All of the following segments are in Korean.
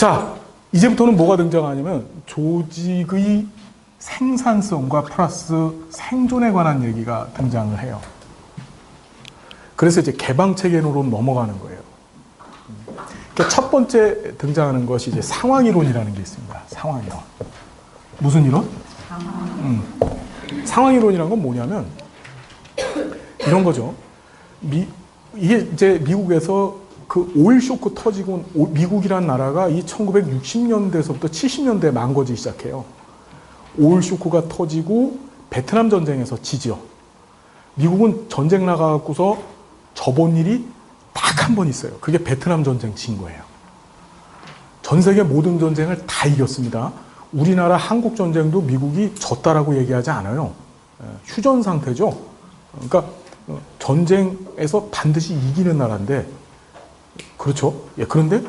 자, 이제부터는 뭐가 등장하냐면 조직의 생산성과 플러스 생존에 관한 얘기가 등장을 해요. 그래서 이제 개방체계론으로 넘어가는 거예요. 그러니까 첫 번째 등장하는 것이 이제 상황이론이라는 게 있습니다. 상황이론. 무슨 이론? 상황이론이란 건 뭐냐면 이런 거죠. 이게 이제 미국에서 그 오일 쇼크 터지고 미국이란 나라가 이 1960년대에서부터 70년대에 망가지기 시작해요. 오일 쇼크가 터지고 베트남 전쟁에서 지죠. 미국은 전쟁 나가고서 져본 일이 딱 한 번 있어요. 그게 베트남 전쟁 진 거예요. 전 세계 모든 전쟁을 다 이겼습니다. 우리나라 한국 전쟁도 미국이 졌다라고 얘기하지 않아요. 휴전 상태죠. 그러니까 전쟁에서 반드시 이기는 나라인데, 그렇죠. 예, 그런데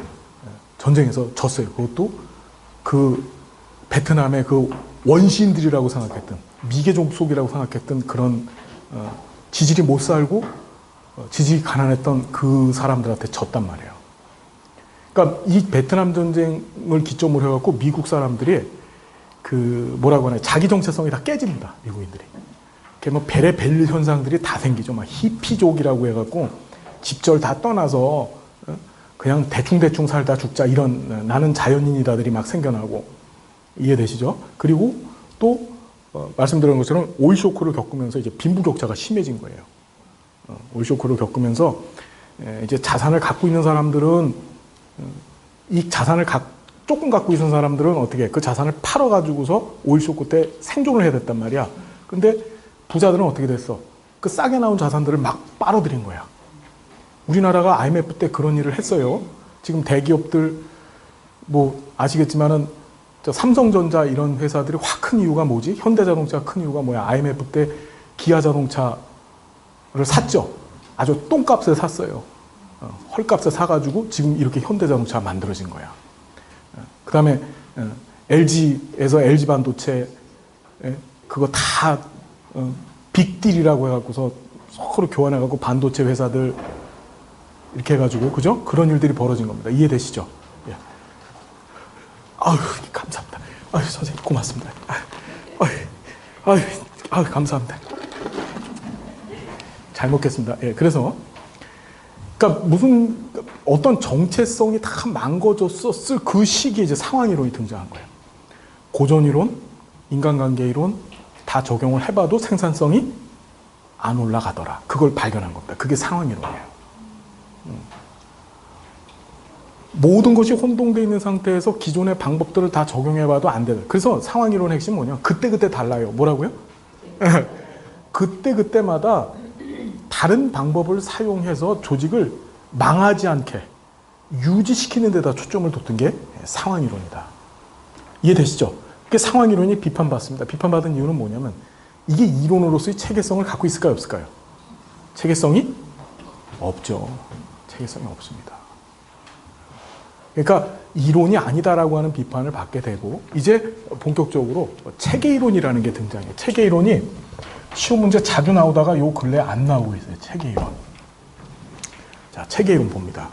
전쟁에서 졌어요. 그것도 그 베트남의 그 원시인들이라고 생각했던, 미개족 속이라고 생각했던 그런 지질이 못 살고 지질이 가난했던 그 사람들한테 졌단 말이에요. 그러니까 이 베트남 전쟁을 기점으로 해갖고 미국 사람들이 그 뭐라고 하나요? 자기 정체성이 다 깨집니다. 미국인들이. 뭐 베레벨 현상들이 다 생기죠. 막 히피족이라고 해갖고 집절 다 떠나서 그냥 대충대충 살다 죽자 이런 나는 자연인이다들이 막 생겨나고, 이해되시죠? 그리고 또 말씀드린 것처럼 오일 쇼크를 겪으면서 이제 빈부격차가 심해진 거예요. 오일 쇼크를 겪으면서 이제 자산을 갖고 있는 사람들은 이 자산을 조금 갖고 있는 사람들은 어떻게 그 자산을 팔아가지고서 오일 쇼크 때 생존을 해야 됐단 말이야. 근데 부자들은 어떻게 됐어? 그 싸게 나온 자산들을 막 빨아들인 거야. 우리나라가 IMF 때 그런 일을 했어요. 지금 대기업들 뭐 아시겠지만은 저 삼성전자 이런 회사들이 확 큰 이유가 뭐지? 현대자동차가 큰 이유가 뭐야? IMF 때 기아자동차를 샀죠. 아주 똥값에 샀어요. 헐값에 사가지고 지금 이렇게 현대자동차가 만들어진 거야. 그 다음에 LG에서 LG반도체 그거 다 빅딜이라고 해갖고서 서로 교환해갖고 반도체 회사들 이렇게 해가지고, 그죠? 그런 일들이 벌어진 겁니다. 이해되시죠? 예. 아유, 감사합니다. 아유, 선생님, 고맙습니다. 아유, 감사합니다. 잘 먹겠습니다. 예, 그래서, 그러니까 어떤 정체성이 다 망가졌었을 그 시기에 이제 상황이론이 등장한 거예요. 고전이론, 인간관계이론 다 적용을 해봐도 생산성이 안 올라가더라. 그걸 발견한 겁니다. 그게 상황이론이에요. 모든 것이 혼동되어 있는 상태에서 기존의 방법들을 다 적용해봐도 안 돼요. 그래서 상황이론의 핵심은 뭐냐? 그때그때 달라요. 뭐라고요? 그때그때마다 다른 방법을 사용해서 조직을 망하지 않게 유지시키는 데다 초점을 뒀던 게 상황이론이다. 이해되시죠? 그게 상황이론이 비판받습니다. 비판받은 이유는 뭐냐면 이게 이론으로서의 체계성을 갖고 있을까요? 없을까요? 체계성이 없죠. 체계성이 없습니다. 그러니까 이론이 아니다라고 하는 비판을 받게 되고, 이제 본격적으로 체계이론이라는 게 등장해요. 체계이론이 시험 문제 자주 나오다가 요 근래 안 나오고 있어요. 체계이론. 자, 체계이론 봅니다.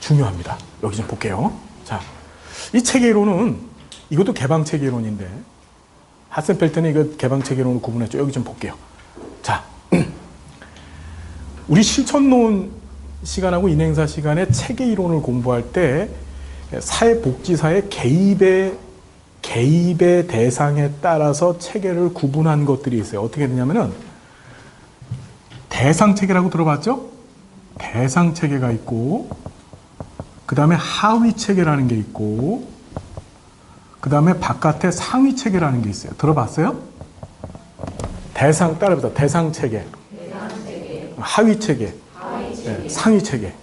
중요합니다. 여기 좀 볼게요. 자, 이 체계이론은 이것도 개방체계이론인데 하센펠트는 이거 개방체계이론으로 구분했죠. 여기 좀 볼게요. 자, 우리 실천론 시간하고 인행사 시간에 체계이론을 공부할 때 사회복지사의 개입의 대상에 따라서 체계를 구분한 것들이 있어요. 어떻게 되냐면은 대상체계라고 들어봤죠? 대상체계가 있고, 그 다음에 하위체계라는 게 있고, 그 다음에 바깥에 상위체계라는 게 있어요. 들어봤어요? 따라해보자. 대상체계, 하위체계, 네, 상위체계.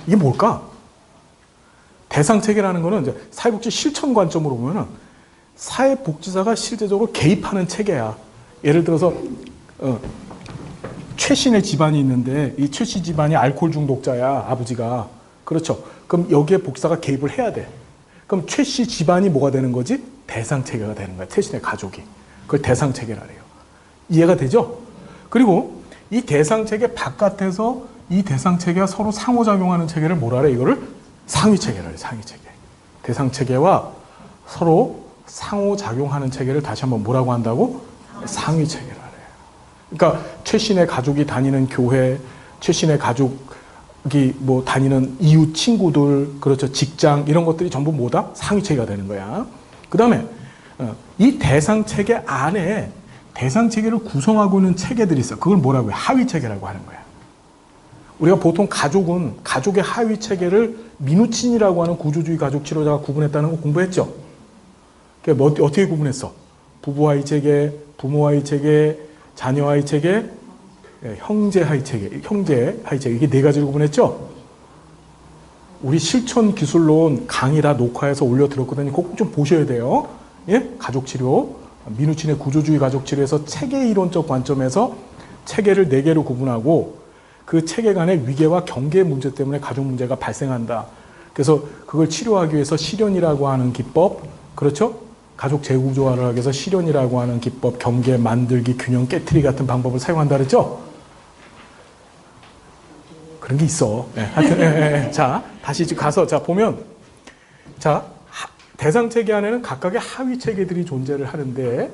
이게 뭘까? 대상체계라는 거는 이제 사회복지 실천 관점으로 보면은 사회복지사가 실제적으로 개입하는 체계야. 예를 들어서 최씨네 집안이 있는데 이 최씨 집안이 알코올 중독자야, 아버지가. 그렇죠. 그럼 여기에 복지사가 개입을 해야 돼. 그럼 최씨 집안이 뭐가 되는 거지? 대상체계가 되는 거야. 최씨네 가족이. 그걸 대상체계라 그래요. 이해가 되죠? 그리고 이 대상체계 바깥에서 이 대상체계가 서로 상호작용하는 체계를 뭐라 그래? 이거를 상위체계라 그래. 상위체계. 대상 체계와 서로 상호작용하는 체계를 다시 한번 뭐라고 한다고? 상위 체계라 그래요. 그러니까 최신의 가족이 다니는 교회, 최신의 가족이 뭐 다니는 이웃 친구들, 그렇죠, 직장 이런 것들이 전부 뭐다? 상위 체계가 되는 거야. 그 다음에 이 대상 체계 안에 대상 체계를 구성하고 있는 체계들이 있어. 그걸 뭐라고 해? 하위 체계라고 하는 거야. 우리가 보통 가족은 가족의 하위 체계를 미누친이라고 하는 구조주의 가족 치료자가 구분했다는 거 공부했죠. 뭐 어떻게 구분했어? 부부 하위 체계, 부모 하위 체계, 자녀 하위 체계, 형제 하위 체계, 형제 하위 체계, 이게 네 가지를 구분했죠. 우리 실천 기술론 강의 다 녹화해서 올려드렸거든요. 꼭 좀 보셔야 돼요. 예? 가족 치료, 미누친의 구조주의 가족 치료에서 체계 이론적 관점에서 체계를 네 개로 구분하고 그 체계 간의 위계와 경계 문제 때문에 가족 문제가 발생한다. 그래서 그걸 치료하기 위해서 실현이라고 하는 기법, 그렇죠? 가족 재구조화를 하기 위해서 실현이라고 하는 기법, 경계 만들기, 균형 깨트리 같은 방법을 사용한다 그랬죠? 그런 게 있어. 네, 하여튼, 자, 다시 가서, 자, 보면, 자, 대상 체계 안에는 각각의 하위 체계들이 존재를 하는데,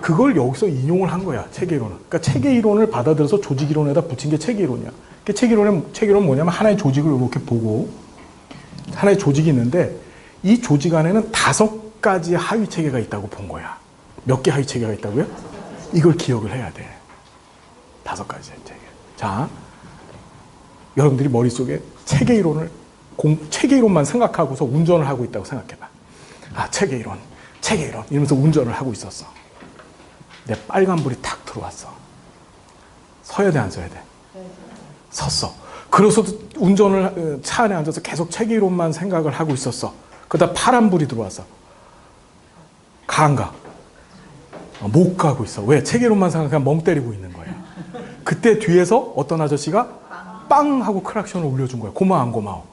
그걸 여기서 인용을 한 거야, 체계 이론은. 그러니까 체계 이론을 받아들여서 조직 이론에다 붙인 게 체계 이론이야. 그 체계 이론은 뭐냐면 하나의 조직을 이렇게 보고, 하나의 조직이 있는데, 이 조직 안에는 5가지 하위 체계가 있다고 본 거야. 몇 개 하위 체계가 있다고요? 이걸 기억을 해야 돼. 5가지 체계. 자, 여러분들이 머릿속에 체계 이론만 생각하고서 운전을 하고 있다고 생각해봐. 아, 체계 이론 이러면서 운전을 하고 있었어. 내 빨간불이 탁 들어왔어. 서야 돼, 안 서야 돼? 섰어. 그래서도 운전을 차 안에 앉아서 계속 체계 이론만 생각을 하고 있었어. 그러다 파란불이 들어왔어. 가 안 가? 못 가고 있어. 왜? 체계 이론만 생각하면 멍 때리고 있는 거야. 그때 뒤에서 어떤 아저씨가 빵 하고 크락션을 올려준 거야. 고마워 안 고마워?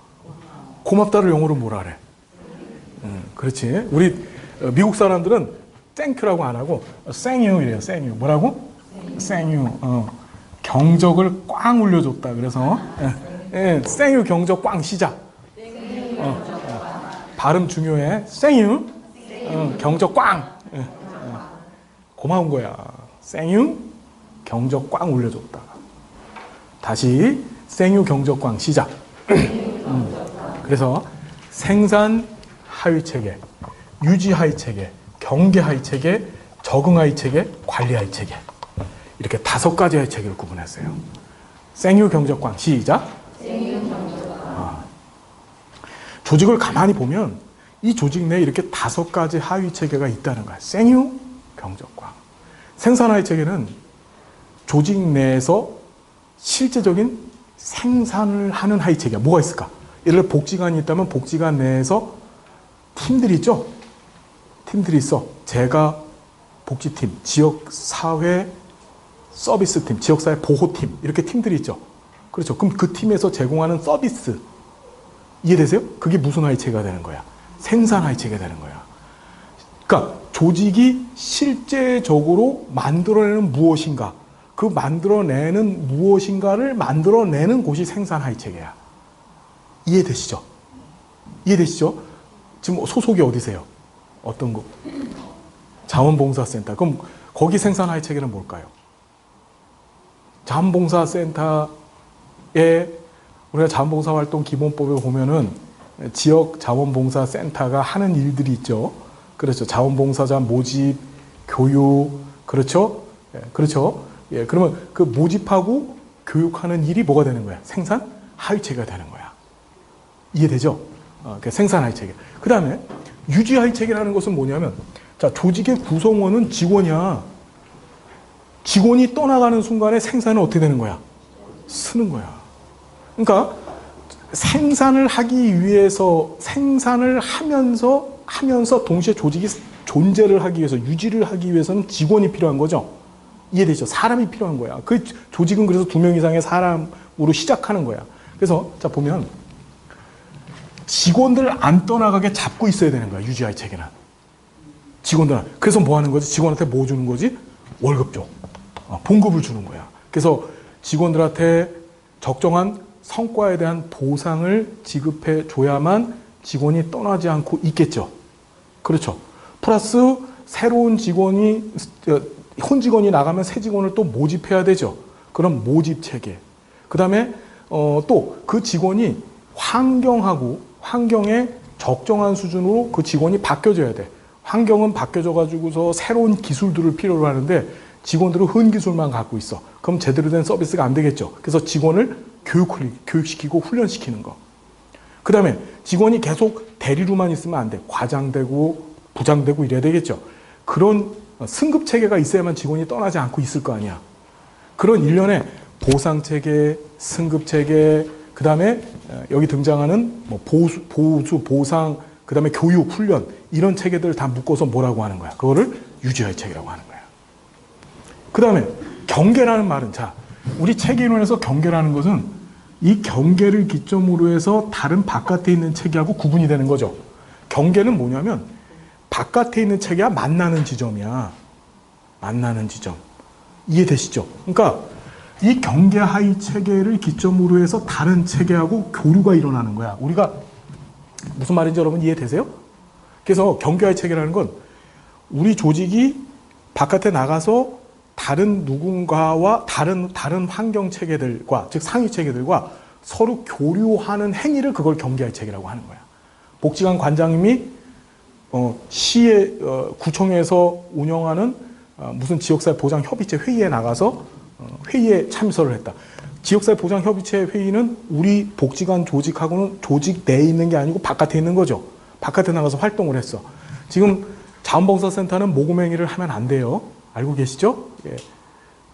고맙다를 영어로 뭐라 그래? 그렇지. 우리 미국 사람들은 땡큐라고 안 하고 생유 이래요. 생유. 뭐라고? 생유. 경적을 꽝 올려줬다. 그래서 생유 경적 꽝 시작. 발음 중요해. 생유. 경적 꽝. 고마운 거야. 생유 경적 꽝 올려줬다. 다시 생유 경적 꽝 시작. 그래서 생산 하위 체계, 유지 하위 체계, 경계 하위 체계, 적응 하위 체계, 관리 하위 체계. 이렇게 5가지 하위 체계를 구분했어요. 생유 경적광 시작. 조직을 가만히 보면 이 조직 내에 이렇게 5가지 하위 체계가 있다는 거야. 생유 경적광. 생산 하위 체계는 조직 내에서 실제적인 생산을 하는 하위 체계가 뭐가 있을까? 예를 들어 복지관이 있다면 복지관 내에서 팀들이 있죠? 팀들이 있어. 제가 복지팀, 지역사회 서비스팀, 지역사회 보호팀 이렇게 팀들이 있죠. 그렇죠. 그럼 그 팀에서 제공하는 서비스 이해되세요? 그게 무슨 하위체계가 되는 거야? 생산 하위체계가 되는 거야. 그러니까 조직이 실제적으로 만들어내는 무엇인가, 그 만들어내는 무엇인가를 만들어내는 곳이 생산 하위체계야. 이해되시죠? 이해되시죠? 지금 소속이 어디세요? 어떤 거? 자원봉사센터. 그럼 거기 생산 하위 체계는 뭘까요? 자원봉사센터에 우리가 자원봉사활동 기본법에 보면은 지역 자원봉사센터가 하는 일들이 있죠. 그렇죠. 자원봉사자 모집, 교육, 그렇죠? 그렇죠. 예, 그러면 그 모집하고 교육하는 일이 뭐가 되는 거야? 생산 하위 체계가 되는 거야. 이해되죠? 생산 하위 체계. 그 다음에 유지 하위 체계라는 것은 뭐냐면, 자, 조직의 구성원은 직원이야. 직원이 떠나가는 순간에 생산은 어떻게 되는 거야? 쓰는 거야. 그러니까 생산을 하기 위해서 생산을 하면서 동시에 조직이 존재를 하기 위해서 유지를 하기 위해서는 직원이 필요한 거죠. 이해되죠? 사람이 필요한 거야. 그 조직은 그래서 2명 이상의 사람으로 시작하는 거야. 그래서 자 보면 직원들 안 떠나가게 잡고 있어야 되는 거야. 유지하위 체계는. 직원들. 그래서 뭐 하는 거지? 직원한테 뭐 주는 거지? 월급 줘. 봉급을 주는 거야. 그래서 직원들한테 적정한 성과에 대한 보상을 지급해 줘야만 직원이 떠나지 않고 있겠죠. 그렇죠. 플러스 새로운 직원이, 현 직원이 나가면 새 직원을 또 모집해야 되죠. 그럼 모집 체계. 그 다음에 또 그 직원이 환경에 적정한 수준으로 그 직원이 바뀌어져야 돼. 환경은 바뀌어져가지고서 새로운 기술들을 필요로 하는데 직원들은 흔 기술만 갖고 있어. 그럼 제대로 된 서비스가 안 되겠죠. 그래서 직원을 교육시키고 훈련시키는 거. 그 다음에 직원이 계속 대리로만 있으면 안 돼. 과장되고 부장되고 이래야 되겠죠. 그런 승급 체계가 있어야만 직원이 떠나지 않고 있을 거 아니야. 그런 일련의 보상 체계, 승급 체계, 그 다음에 여기 등장하는 뭐 보수, 보상, 그 다음에 교육, 훈련 이런 체계들을 다 묶어서 뭐라고 하는 거야? 그거를 유지할 체계라고 하는 거야. 그 다음에 경계라는 말은, 자, 우리 체계 이론에서 경계라는 것은 이 경계를 기점으로 해서 다른 바깥에 있는 체계하고 구분이 되는 거죠. 경계는 뭐냐면 바깥에 있는 체계와 만나는 지점이야. 만나는 지점. 이해되시죠? 그러니까 이 경계 하위 체계를 기점으로 해서 다른 체계하고 교류가 일어나는 거야. 우리가 무슨 말인지 여러분 이해되세요? 그래서 경계 하위 체계라는 건 우리 조직이 바깥에 나가서 다른 누군가와 다른 환경 체계들과, 즉 상위 체계들과 서로 교류하는 행위를 그걸 경계 하위 체계라고 하는 거야. 복지관 관장님이 구청에서 운영하는 무슨 지역사회 보장 협의체 회의에 나가서 회의에 참석을 했다. 지역사회 보장 협의체 회의는 우리 복지관 조직하고는 조직 내에 있는 게 아니고 바깥에 있는 거죠. 바깥에 나가서 활동을 했어. 지금 자원봉사센터는 모금행위를 하면 안 돼요. 알고 계시죠? 예.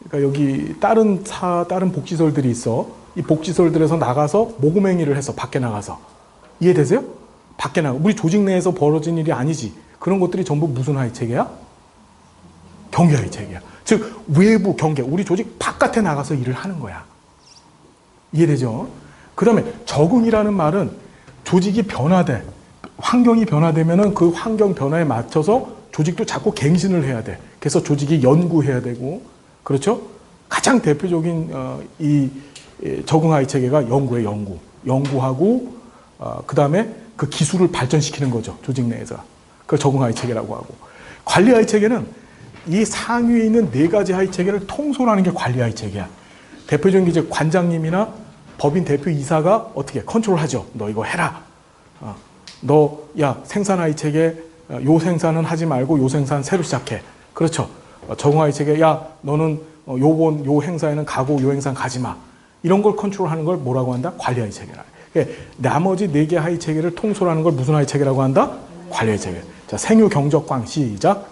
그러니까 여기 다른 복지설들이 있어. 이 복지설들에서 나가서 모금행위를 해서 밖에 나가서. 이해되세요? 밖에 나가. 우리 조직 내에서 벌어진 일이 아니지. 그런 것들이 전부 무슨 하위 체계야? 경계 하위 체계야. 즉 외부 경계, 우리 조직 바깥에 나가서 일을 하는 거야. 이해되죠? 그 다음에 적응이라는 말은 조직이 변화돼. 환경이 변화되면은 그 환경 변화에 맞춰서 조직도 자꾸 갱신을 해야 돼. 그래서 조직이 연구해야 되고, 그렇죠? 가장 대표적인 이 적응하위 체계가 연구에 연구하고, 그 다음에 그 기술을 발전시키는 거죠. 조직 내에서. 그걸 적응하위 체계라고 하고, 관리하위 체계는 이 상위에 있는 네 가지 하위 체계를 통솔하는 게 관리하위 체계야. 대표적인 게 이제 관장님이나 법인 대표이사가 어떻게 컨트롤하죠. 너 이거 해라. 너 야 생산하위 체계 요 생산은 하지 말고 요 생산 새로 시작해. 그렇죠. 적응하위 체계 야 너는 요번 요 행사에는 가고 요 행사는 가지 마. 이런 걸 컨트롤하는 걸 뭐라고 한다? 관리하위 체계라. 나머지 네 개 하위 체계를 통솔하는 걸 무슨 하위 체계라고 한다? 관리하위 체계. 자, 생유 경적광 시작.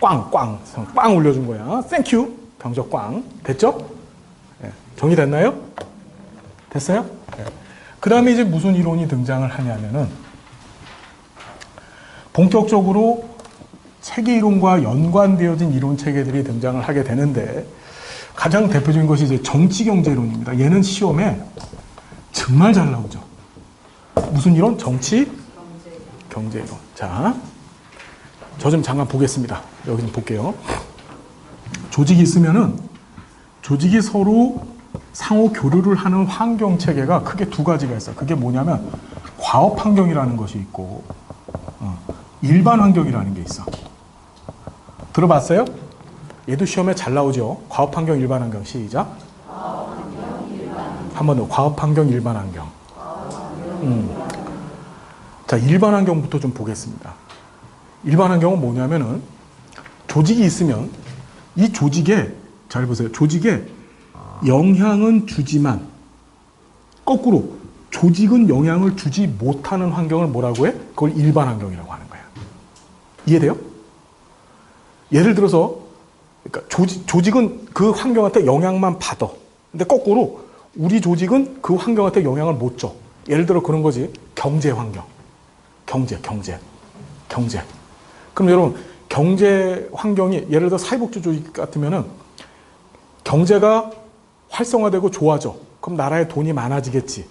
꽝 올려준 거야. 땡큐 경적광 됐죠? 네. 정리됐나요? 됐어요? 네. 그 다음에 이제 무슨 이론이 등장을 하냐면은 본격적으로 체계 이론과 연관되어진 이론 체계들이 등장을 하게 되는데 가장 대표적인 것이 이제 정치 경제 이론입니다. 얘는 시험에 정말 잘 나오죠. 무슨 이론? 정치 경제 이론. 자, 저 좀 잠깐 보겠습니다. 여기 좀 볼게요. 조직이 있으면은 조직이 서로 상호 교류를 하는 환경 체계가 크게 두 가지가 있어요. 그게 뭐냐면 과업 환경이라는 것이 있고 일반 환경이라는 게 있어. 들어봤어요? 얘도 시험에 잘 나오죠. 과업 환경, 일반 환경 시작. 한 번 더. 과업 환경, 일반 환경. 자, 일반 환경부터 좀 보겠습니다. 일반 환경은 뭐냐면은 조직이 있으면 이 조직에 잘 보세요. 조직에 영향은 주지만 거꾸로 조직은 영향을 주지 못하는 환경을 뭐라고 해? 그걸 일반 환경이라고 하는 거야. 이해돼요? 예를 들어서 그러니까 조직은 그 환경한테 영향만 받아. 근데 거꾸로 우리 조직은 그 환경한테 영향을 못 줘. 예를 들어 그런 거지. 경제 환경. 경제. 그럼 여러분 경제 환경이 예를 들어 사회복지 조직 같으면은 경제가 활성화되고 좋아져. 그럼 나라에 돈이 많아지겠지.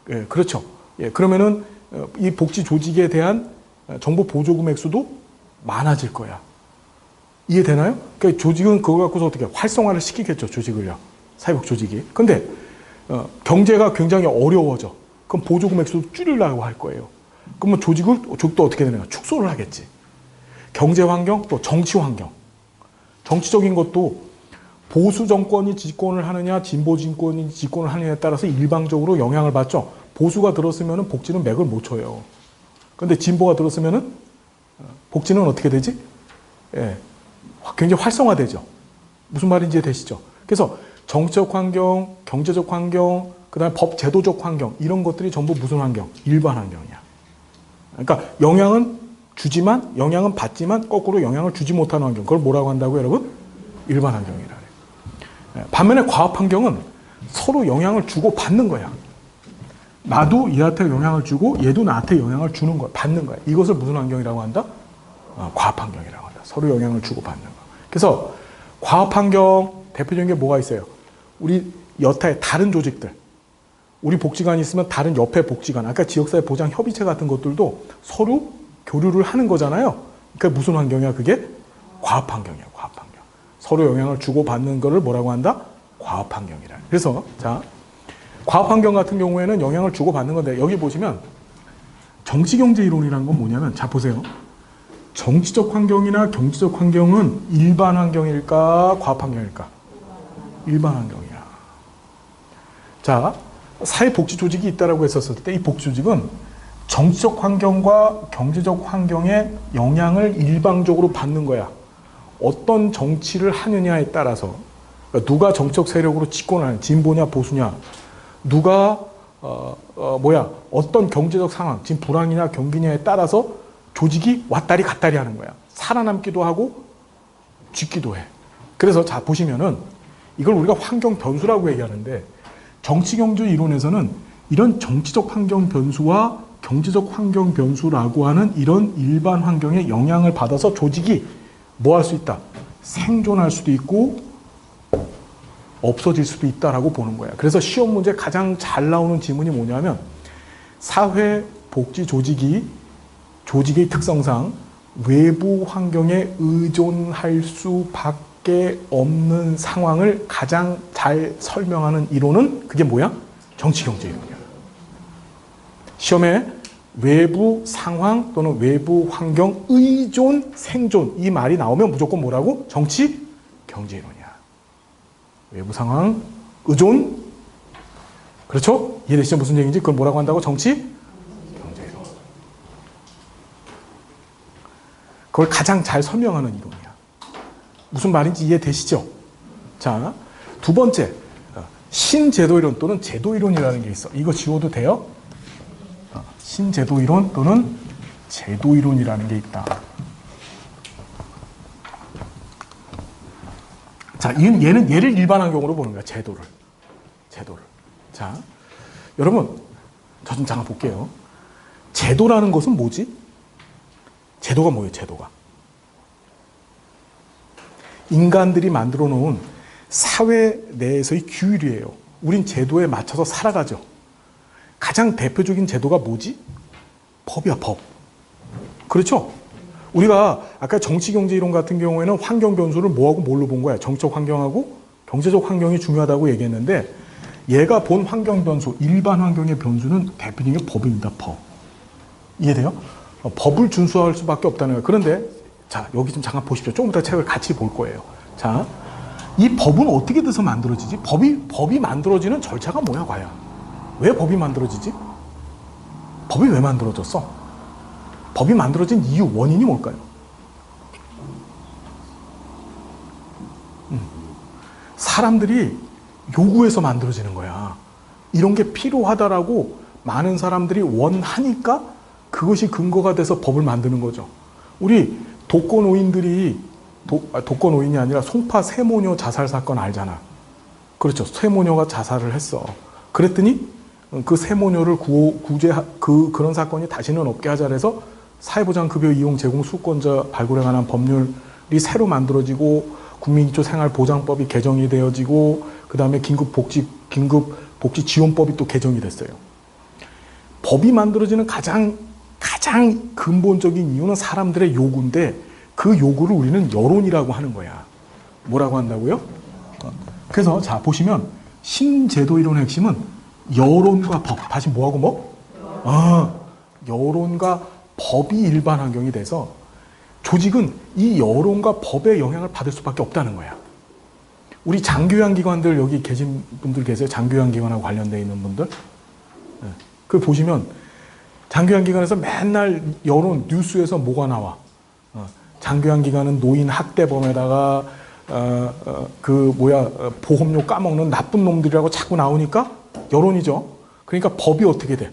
예, 그렇죠. 예, 그러면은 이 복지 조직에 대한 정부 보조금 액수도 많아질 거야. 이해되나요? 그러니까 조직은 그거 갖고서 어떻게 활성화를 시키겠죠. 조직을요. 사회복 조직이. 근데 경제가 굉장히 어려워져. 그럼 보조금 액수도 줄이려고 할 거예요. 그러면 조직도 어떻게 되냐? 축소를 하겠지. 경제 환경, 또 정치 환경. 정치적인 것도 보수 정권이 집권을 하느냐, 진보 정권이 집권을 하느냐에 따라서 일방적으로 영향을 받죠. 보수가 들었으면 복지는 맥을 못 쳐요. 그런데 진보가 들었으면 복지는 어떻게 되지? 예, 굉장히 활성화되죠. 무슨 말인지 이해되시죠? 그래서 정치적 환경, 경제적 환경, 그 다음에 법 제도적 환경, 이런 것들이 전부 무슨 환경? 일반 환경이야. 그러니까 영향은 주지만, 영향은 받지만 거꾸로 영향을 주지 못하는 환경. 그걸 뭐라고 한다고요, 여러분? 일반 환경이라 그래요. 반면에 과업 환경은 서로 영향을 주고 받는 거야. 나도 얘한테 영향을 주고 얘도 나한테 영향을 주는 거야. 받는 거야. 이것을 무슨 환경이라고 한다? 과업 환경이라고 한다. 서로 영향을 주고 받는 거. 그래서 과업 환경 대표적인 게 뭐가 있어요? 우리 여타의 다른 조직들. 우리 복지관이 있으면 다른 옆에 복지관, 아까 지역사회 보장 협의체 같은 것들도 서로 교류를 하는 거잖아요. 그러니까 무슨 환경이야? 그게 과업 환경이야. 과업 환경. 서로 영향을 주고 받는 거를 뭐라고 한다? 과업 환경이라. 그래서 자, 과업 환경 같은 경우에는 영향을 주고 받는 건데 여기 보시면 정치 경제 이론이라는 건 뭐냐면 자 보세요. 정치적 환경이나 경제적 환경은 일반 환경일까? 과업 환경일까? 일반 환경이야. 자, 사회복지 조직이 있다라고 했었을 때 이 복지 조직은 정치적 환경과 경제적 환경에 영향을 일방적으로 받는 거야. 어떤 정치를 하느냐에 따라서 그러니까 누가 정치적 세력으로 집권을 하냐, 진보냐 보수냐, 누가 어떤 경제적 상황, 지금 불황이냐 경기냐에 따라서 조직이 왔다리 갔다리 하는 거야. 살아남기도 하고 죽기도 해. 그래서 자 보시면은 이걸 우리가 환경 변수라고 얘기하는데 정치 경제 이론에서는 이런 정치적 환경 변수와 경제적 환경 변수라고 하는 이런 일반 환경에 영향을 받아서 조직이 뭐 할 수 있다? 생존할 수도 있고 없어질 수도 있다라고 보는 거야. 그래서 시험 문제 가장 잘 나오는 질문이 뭐냐면 사회 복지 조직의 특성상 외부 환경에 의존할 수밖에 없는 상황을 가장 잘 설명하는 이론은 그게 뭐야? 정치 경제 이론이야. 시험에 외부 상황 또는 외부 환경 의존 생존 이 말이 나오면 무조건 뭐라고? 정치 경제 이론이야. 외부 상황 의존 그렇죠? 이해되시죠? 무슨 얘기인지 그걸 뭐라고 한다고? 정치 경제 이론. 그걸 가장 잘 설명하는 이론이야. 무슨 말인지 이해되시죠? 자, 두 번째 신제도 이론 또는 제도 이론이라는 게 있어. 이거 지워도 돼요? 신제도 이론 또는 제도 이론이라는 게 있다. 자, 얘를 일반 환경으로 보는 거야. 제도를. 자, 여러분, 저 좀 잠깐 볼게요. 제도라는 것은 뭐지? 제도가 뭐예요? 제도가. 인간들이 만들어 놓은 사회 내에서의 규율이에요. 우린 제도에 맞춰서 살아가죠. 가장 대표적인 제도가 뭐지? 법이야, 법. 그렇죠? 우리가 아까 정치경제 이론 같은 경우에는 환경 변수를 뭐하고 뭘로 본 거야? 정치적 환경하고 경제적 환경이 중요하다고 얘기했는데 얘가 본 환경 변수, 일반 환경의 변수는 대표적인 법입니다, 법. 이해돼요? 법을 준수할 수밖에 없다는 거예요. 그런데 자, 여기 좀 잠깐 보십시오. 조금 이따 책을 같이 볼 거예요. 자, 이 법은 어떻게 돼서 만들어지지? 법이 만들어지는 절차가 뭐야, 과연? 왜 법이 만들어지지? 법이 왜 만들어졌어? 법이 만들어진 이유, 원인이 뭘까요? 사람들이 요구해서 만들어지는 거야. 이런 게 필요하다라고 많은 사람들이 원하니까 그것이 근거가 돼서 법을 만드는 거죠. 우리 독거노인들이 독거노인이 아니라 송파 세모녀 자살 사건 알잖아. 그렇죠. 세모녀가 자살을 했어. 그랬더니 그 세모녀를 그런 사건이 다시는 없게 하자 해서 사회보장급여 이용 제공 수권자 발굴에 관한 법률이 새로 만들어지고 국민기초생활보장법이 개정이 되어지고 그 다음에 긴급복지지원법이 또 개정이 됐어요. 법이 만들어지는 가장 근본적인 이유는 사람들의 요구인데 그 요구를 우리는 여론이라고 하는 거야. 뭐라고 한다고요? 그래서 자 보시면 신제도 이론의 핵심은 여론과 법. 다시 뭐하고 뭐? 여론과 법이 일반 환경이 돼서 조직은 이 여론과 법의 영향을 받을 수밖에 없다는 거야. 우리 장교양 기관들 여기 계신 분들 계세요? 장교양 기관하고 관련되어 있는 분들? 그 보시면 장교양 기관에서 맨날 여론 뉴스에서 뭐가 나와? 장교양 기관은 노인 학대범에다가 보험료 까먹는 나쁜 놈들이라고 자꾸 나오니까 여론이죠. 그러니까 법이 어떻게 돼?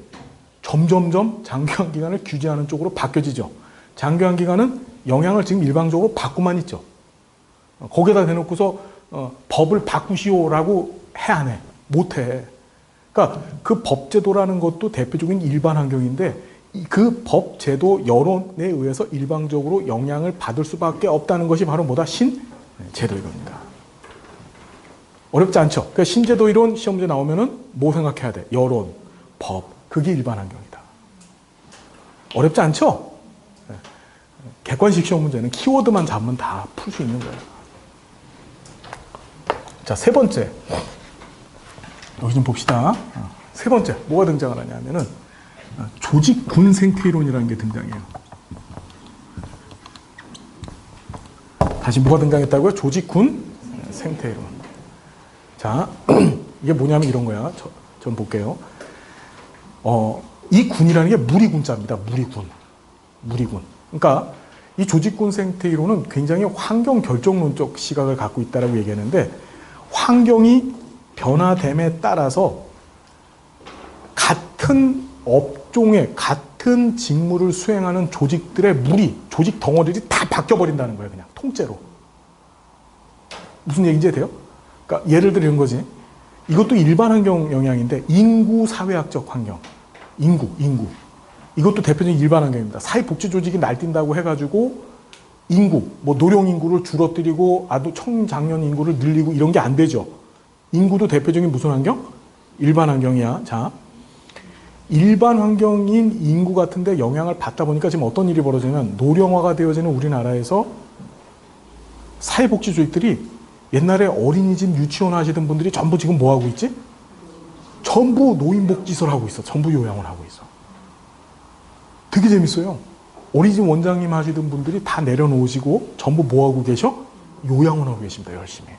점점점 장교양 기관을 규제하는 쪽으로 바뀌어지죠. 장교양 기관은 영향을 지금 일방적으로 받고만 있죠. 거기에다 대놓고서 법을 바꾸시오라고 해 안 해? 못 해. 그러니까 그 법제도라는 것도 대표적인 일반 환경인데 그 법제도 여론에 의해서 일방적으로 영향을 받을 수밖에 없다는 것이 바로 뭐다? 신제도 이론입니다. 어렵지 않죠? 그러니까 신제도 이론 시험 문제 나오면은 뭐 생각해야 돼? 여론, 법, 그게 일반 환경이다. 어렵지 않죠? 객관식 시험 문제는 키워드만 잡으면 다 풀 수 있는 거예요. 자, 세 번째. 여기 좀 봅시다. 세 번째. 뭐가 등장을 하냐면은 조직 군 생태 이론이라는 게 등장해요. 다시 뭐가 등장했다고요? 조직 군 생태 이론. 자, 이게 뭐냐면 이런 거야. 전 볼게요. 이 군이라는 게 무리군자입니다. 무리군. 그러니까 이 조직군 생태 이론은 굉장히 환경 결정론적 시각을 갖고 있다라고 얘기하는데 환경이 변화됨에 따라서 같은 업종의 같은 직무를 수행하는 조직들의 조직 덩어리들이 다 바뀌어버린다는 거예요. 그냥 통째로. 무슨 얘기인지 돼요? 그러니까 예를 들어 이런 거지. 이것도 일반 환경 영향인데 인구 사회학적 환경. 인구. 이것도 대표적인 일반 환경입니다. 사회복지 조직이 날뛴다고 해가지고 인구, 노령 인구를 줄어들이고 청장년 인구를 늘리고 이런 게 안 되죠. 인구도 대표적인 무슨 환경? 일반 환경이야. 자, 일반 환경인 인구 같은데 영향을 받다 보니까 지금 어떤 일이 벌어지냐면 노령화가 되어지는 우리나라에서 사회복지 조직들이 옛날에 어린이집 유치원 하시던 분들이 전부 지금 뭐 하고 있지? 전부 노인복지소를 하고 있어. 전부 요양을 하고 있어. 되게 재밌어요. 어린이집 원장님 하시던 분들이 다 내려놓으시고 전부 뭐 하고 계셔? 요양을 하고 계십니다. 열심히.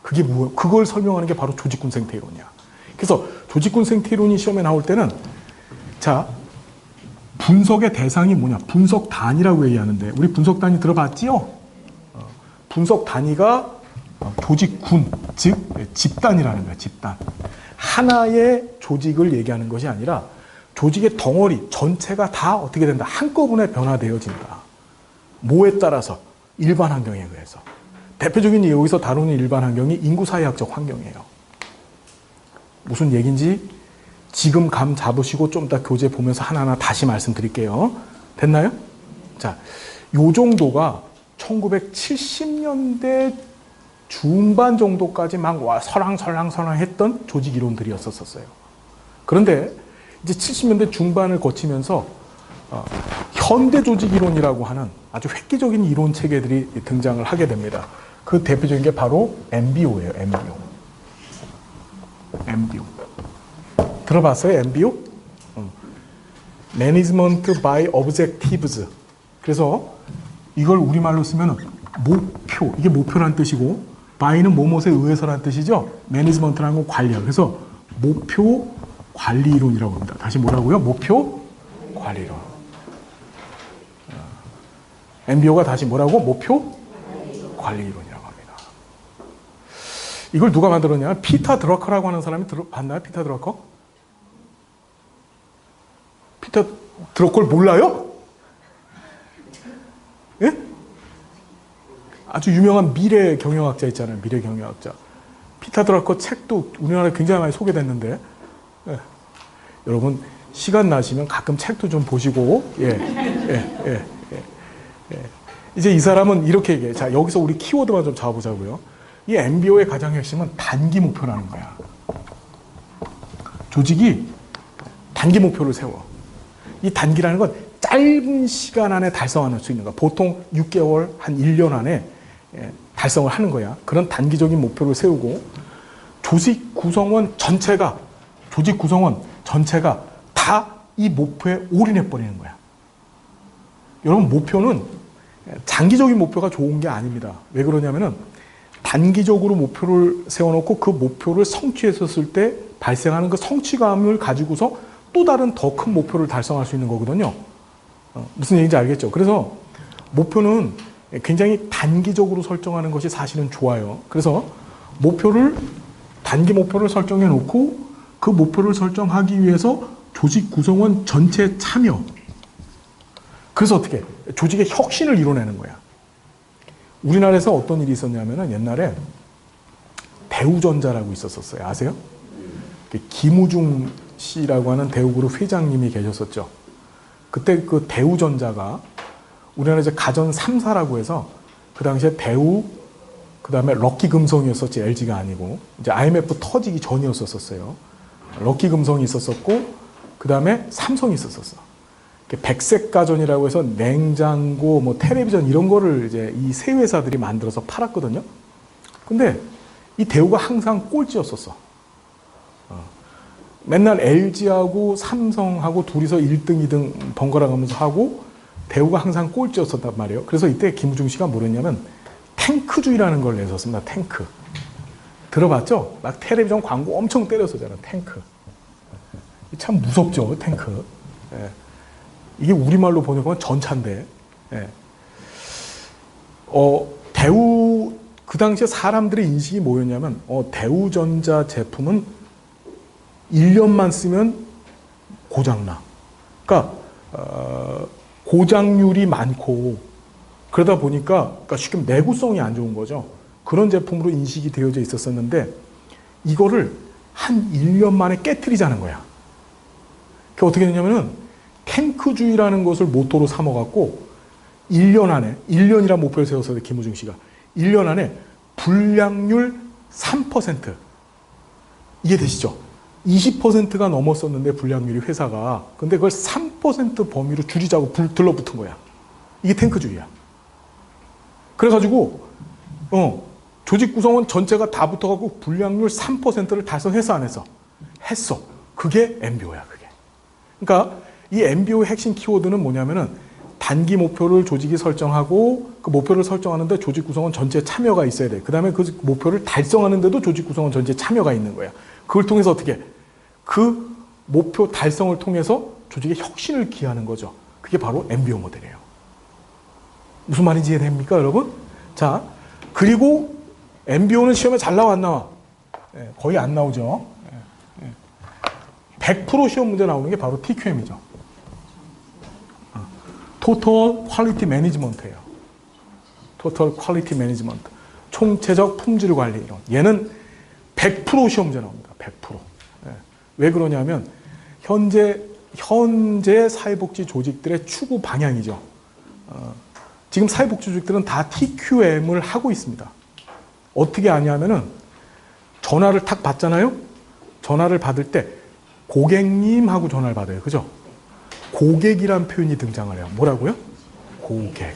그게 뭐예요? 그걸 설명하는 게 바로 조직군 생태 이론이야. 그래서 조직군 생태 이론이 시험에 나올 때는 자, 분석의 대상이 뭐냐? 분석 단위라고 얘기하는데 우리 분석 단위 들어봤지요? 분석 단위가 조직군, 즉 집단이라는 거야. 집단. 하나의 조직을 얘기하는 것이 아니라 조직의 덩어리 전체가 다 어떻게 된다? 한꺼번에 변화되어진다. 뭐에 따라서? 일반 환경에 의해서. 대표적인 여기서 다루는 일반 환경이 인구사회학적 환경이에요. 무슨 얘기인지 지금 감 잡으시고 좀 이따 교재 보면서 하나하나 다시 말씀드릴게요. 됐나요? 자, 요 정도가 1970년대 중반 정도까지 막 설왕설랑 했던 조직 이론들이었었어요. 그런데 이제 70년대 중반을 거치면서 현대 조직 이론이라고 하는 아주 획기적인 이론 체계들이 등장을 하게 됩니다. 그 대표적인 게 바로 MBO예요. MBO. 들어봤어요? MBO? Management by Objectives. 그래서 이걸 우리말로 쓰면 목표, 이게 목표란 뜻이고 by는 뭐뭐에 의해서란 뜻이죠. Management라는 건 관리야. 그래서 목표 관리 이론이라고 합니다. 다시 뭐라고요? 목표 관리 이론. MBO가 다시 뭐라고? 목표 관리 이론이라고 합니다. 이걸 누가 만들었냐? 피터 드러커라고 하는 사람이 봤나요? 피터 드러커? 피터 드러커를 몰라요? 예? 아주 유명한 미래 경영학자 있잖아요. 미래 경영학자. 피터 드러커 책도 우리나라에 굉장히 많이 소개됐는데 예. 여러분 시간 나시면 가끔 책도 좀 보시고 이제 이 사람은 이렇게 얘기해. 자, 여기서 우리 키워드만 좀 잡아보자고요. 이 MBO의 가장 핵심은 단기 목표라는 거야. 조직이 단기 목표를 세워. 이 단기라는 건 짧은 시간 안에 달성할 수 있는 거야. 보통 6개월, 한 1년 안에 달성을 하는 거야. 그런 단기적인 목표를 세우고 조직 구성원 전체가 조직 구성원 전체가 다 이 목표에 올인해 버리는 거야. 여러분, 목표는 장기적인 목표가 좋은 게 아닙니다. 왜 그러냐면은 단기적으로 목표를 세워놓고 그 목표를 성취했었을 때 발생하는 그 성취감을 가지고서 또 다른 더 큰 목표를 달성할 수 있는 거거든요. 무슨 얘기인지 알겠죠? 그래서 목표는 굉장히 단기적으로 설정하는 것이 사실은 좋아요. 그래서 단기 목표를 설정해 놓고 그 목표를 설정하기 위해서 조직 구성원 전체 참여. 그래서 어떻게? 조직의 혁신을 이뤄내는 거야. 우리나라에서 어떤 일이 있었냐면은 옛날에 대우전자라고 있었어요. 아세요? 김우중 씨라고 하는 대우그룹 회장님이 계셨었죠. 그때 그 대우전자가 우리나라 이제 가전 3사라고 해서 그 당시에 대우, 그 다음에 럭키금성이었었지, LG가 아니고. 이제 IMF 터지기 전이었었어요. 럭키금성이 있었었고, 그 다음에 삼성이 있었었어. 백색가전이라고 해서 냉장고, 뭐 텔레비전 이런 거를 이제 이 세 회사들이 만들어서 팔았거든요. 근데 이 대우가 항상 꼴찌였었어. 맨날 LG하고 삼성하고 둘이서 1등, 2등 번갈아 가면서 하고 대우가 항상 꼴찌였었단 말이에요. 그래서 이때 김우중 씨가 뭐랬냐면 탱크주의라는 걸 내셨습니다. 탱크. 들어봤죠? 막 텔레비전 광고 엄청 때렸었잖아. 탱크. 참 무섭죠, 탱크. 예. 이게 우리말로 번역하면 전차인데. 예. 대우, 그 당시에 사람들의 인식이 뭐였냐면, 대우전자 제품은 1년만 쓰면 고장나. 그러니까, 고장률이 많고, 그러다 보니까, 그러니까 쉽게 내구성이 안 좋은 거죠. 그런 제품으로 인식이 되어져 있었었는데, 이거를 한 1년 만에 깨트리자는 거야. 그게 어떻게 되냐면은, 탱크주의라는 것을 모토로 삼아갖고 1년 안에, 1년이라는 목표를 세웠어요, 김우중 씨가. 1년 안에 불량률 3%. 이해되시죠? 20%가 넘었었는데 불량률이 회사가. 근데 그걸 3% 범위로 줄이자고 들러붙은 거야. 이게 탱크주의야. 그래가지고 조직 구성원 전체가 다 붙어갖고 불량률 3%를 달성했어, 안 했어? 했어. 그게 MBO야, 그게. 그러니까 이 MBO의 핵심 키워드는 뭐냐면은 단기 목표를 조직이 설정하고 그 목표를 설정하는데 조직 구성원 전체 참여가 있어야 돼. 그 다음에 그 목표를 달성하는데도 조직 구성원 전체 참여가 있는 거야. 그걸 통해서 어떻게? 그 목표 달성을 통해서 조직의 혁신을 기하는 거죠. 그게 바로 MBO 모델이에요. 무슨 말인지 이해됩니까, 여러분? 자, 그리고 MBO는 시험에 잘 나와, 안 나와? 거의 안 나오죠. 100% 시험 문제 나오는 게 바로 TQM이죠. 토탈 퀄리티 매니지먼트예요. 토탈 퀄리티 매니지먼트. 총체적 품질 관리 이론. 얘는 100% 시험 문제 나옵니다. 100%. 왜 그러냐면 현재 사회복지 조직들의 추구 방향이죠. 지금 사회복지 조직들은 다 TQM을 하고 있습니다. 어떻게 하냐면은 전화를 탁 받잖아요. 전화를 받을 때 고객님 하고 전화를 받아요. 그죠? 고객이란 표현이 등장을 해요. 뭐라고요? 고객.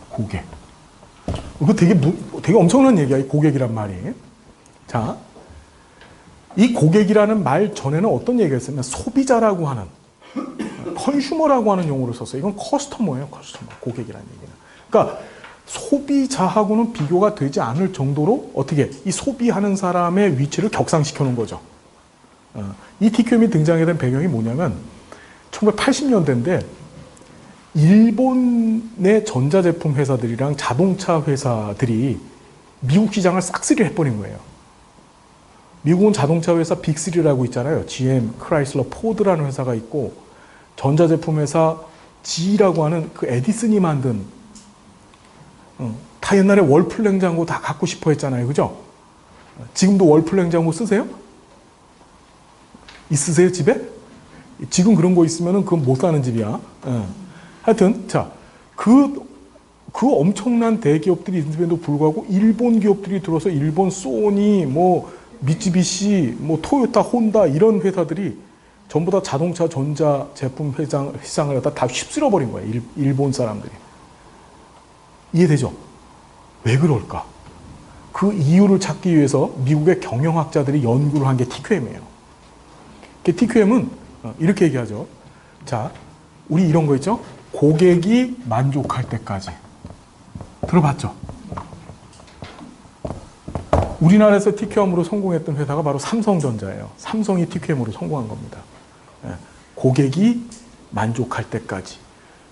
고객. 이거 되게 엄청난 얘기야, 이 고객이란 말이. 자, 이 고객이라는 말 전에는 어떤 얘기가 있었냐면 소비자라고 하는, 컨슈머라고 하는 용어를 썼어요. 이건 커스터머예요, 커스터머. 고객이라는 얘기는. 그러니까 소비자하고는 비교가 되지 않을 정도로 어떻게 이 소비하는 사람의 위치를 격상시켜 놓은 거죠. 이 TQM이 등장하게 된 배경이 뭐냐면 1980년대인데 일본의 전자제품 회사들이랑 자동차 회사들이 미국 시장을 싹쓸이를 해버린 거예요. 미국은 자동차 회사 빅3라고 있잖아요. GM, 크라이슬러, 포드라는 회사가 있고 전자제품 회사 G라고 하는 그 에디슨이 만든 다 옛날에 월풀 냉장고 다 갖고 싶어 했잖아요. 그죠? 지금도 월풀 냉장고 쓰세요? 있으세요, 집에? 지금 그런 거 있으면은 그건 못 사는 집이야. 하여튼, 자, 그 엄청난 대기업들이 있는데도 불구하고 일본 기업들이 들어서 일본 소니, 뭐, 미쯔비시, 뭐, 토요타, 혼다 이런 회사들이 전부 다 자동차 전자 제품 시장을 다 휩쓸어 버린 거예요. 일본 사람들이. 이해되죠? 왜 그럴까? 그 이유를 찾기 위해서 미국의 경영학자들이 연구를 한 게 TQM이에요. TQM은 이렇게 얘기하죠. 자, 우리 이런 거 있죠? 고객이 만족할 때까지. 들어봤죠? 우리나라에서 TQM으로 성공했던 회사가 바로 삼성전자예요. 삼성이 TQM으로 성공한 겁니다. 고객이 만족할 때까지.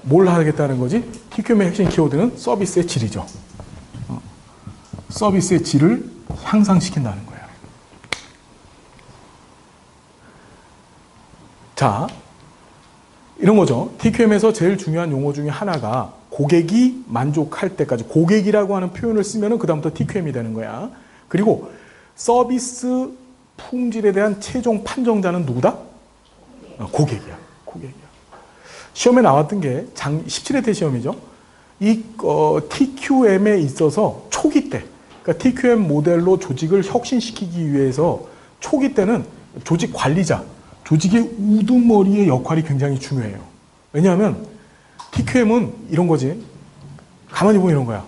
뭘 하겠다는 거지? TQM의 핵심 키워드는 서비스의 질이죠. 서비스의 질을 향상시킨다는 거예요. 자, 이런 거죠. TQM에서 제일 중요한 용어 중에 하나가 고객이 만족할 때까지. 고객이라고 하는 표현을 쓰면 그다음부터 TQM이 되는 거야. 그리고 서비스 품질에 대한 최종 판정자는 누구다? 고객이야. 고객이야. 시험에 나왔던 게 17회 시험이죠. 이 TQM에 있어서 초기 때, 그러니까 TQM 모델로 조직을 혁신시키기 위해서 초기 때는 조직 관리자, 조직의 우두머리의 역할이 굉장히 중요해요. 왜냐하면 TQM은 이런 거지. 가만히 보면 이런 거야.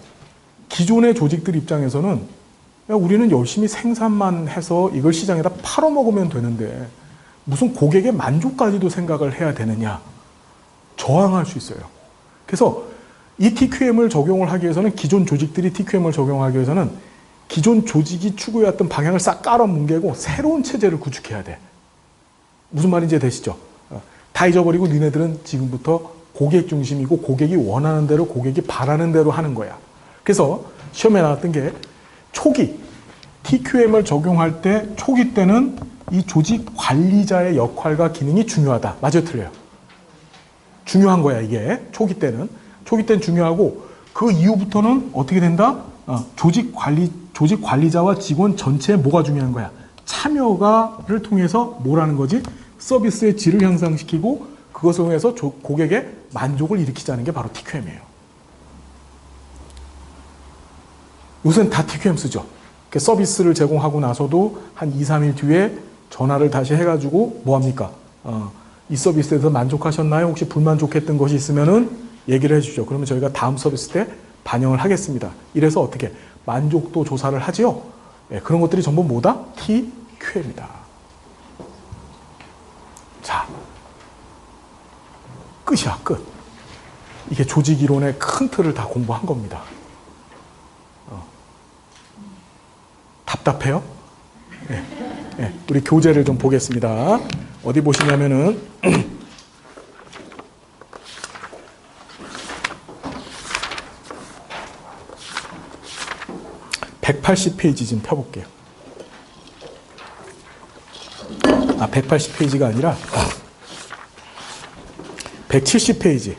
기존의 조직들 입장에서는 야, 우리는 열심히 생산만 해서 이걸 시장에다 팔아먹으면 되는데 무슨 고객의 만족까지도 생각을 해야 되느냐. 저항할 수 있어요. 그래서 이 TQM을 적용을 하기 위해서는 기존 조직들이 TQM을 적용하기 위해서는 기존 조직이 추구해왔던 방향을 싹 깔아뭉개고 새로운 체제를 구축해야 돼. 무슨 말인지 되시죠? 다 잊어버리고 니네들은 지금부터 고객 중심이고 고객이 원하는 대로 고객이 바라는 대로 하는 거야. 그래서 시험에 나왔던 게 초기 TQM을 적용할 때 초기 때는 이 조직 관리자의 역할과 기능이 중요하다. 맞아요, 틀려요? 중요한 거야, 이게. 초기 때는. 초기 때는 중요하고 그 이후부터는 어떻게 된다? 조직 관리자와 직원 전체에 뭐가 중요한 거야? 참여가를 통해서 뭐라는 거지? 서비스의 질을 향상시키고 그것을 통해서 고객의 만족을 일으키자는 게 바로 TQM이에요. 요새는 다 TQM 쓰죠. 서비스를 제공하고 나서도 한 2, 3일 뒤에 전화를 다시 해가지고 뭐합니까? 이 서비스에 대해서 만족하셨나요? 혹시 불만족했던 것이 있으면은 얘기를 해주죠. 그러면 저희가 다음 서비스 때 반영을 하겠습니다. 이래서 어떻게 만족도 조사를 하지요. 예, 그런 것들이 전부 뭐다? TQM이다. 자, 끝이야, 끝. 이게 조직 이론의 큰 틀을 다 공부한 겁니다. 답답해요? 예, 예, 우리 교재를 좀 보겠습니다. 어디 보시냐면은 180페이지 좀 펴볼게요. 180페이지가 아니라 170페이지.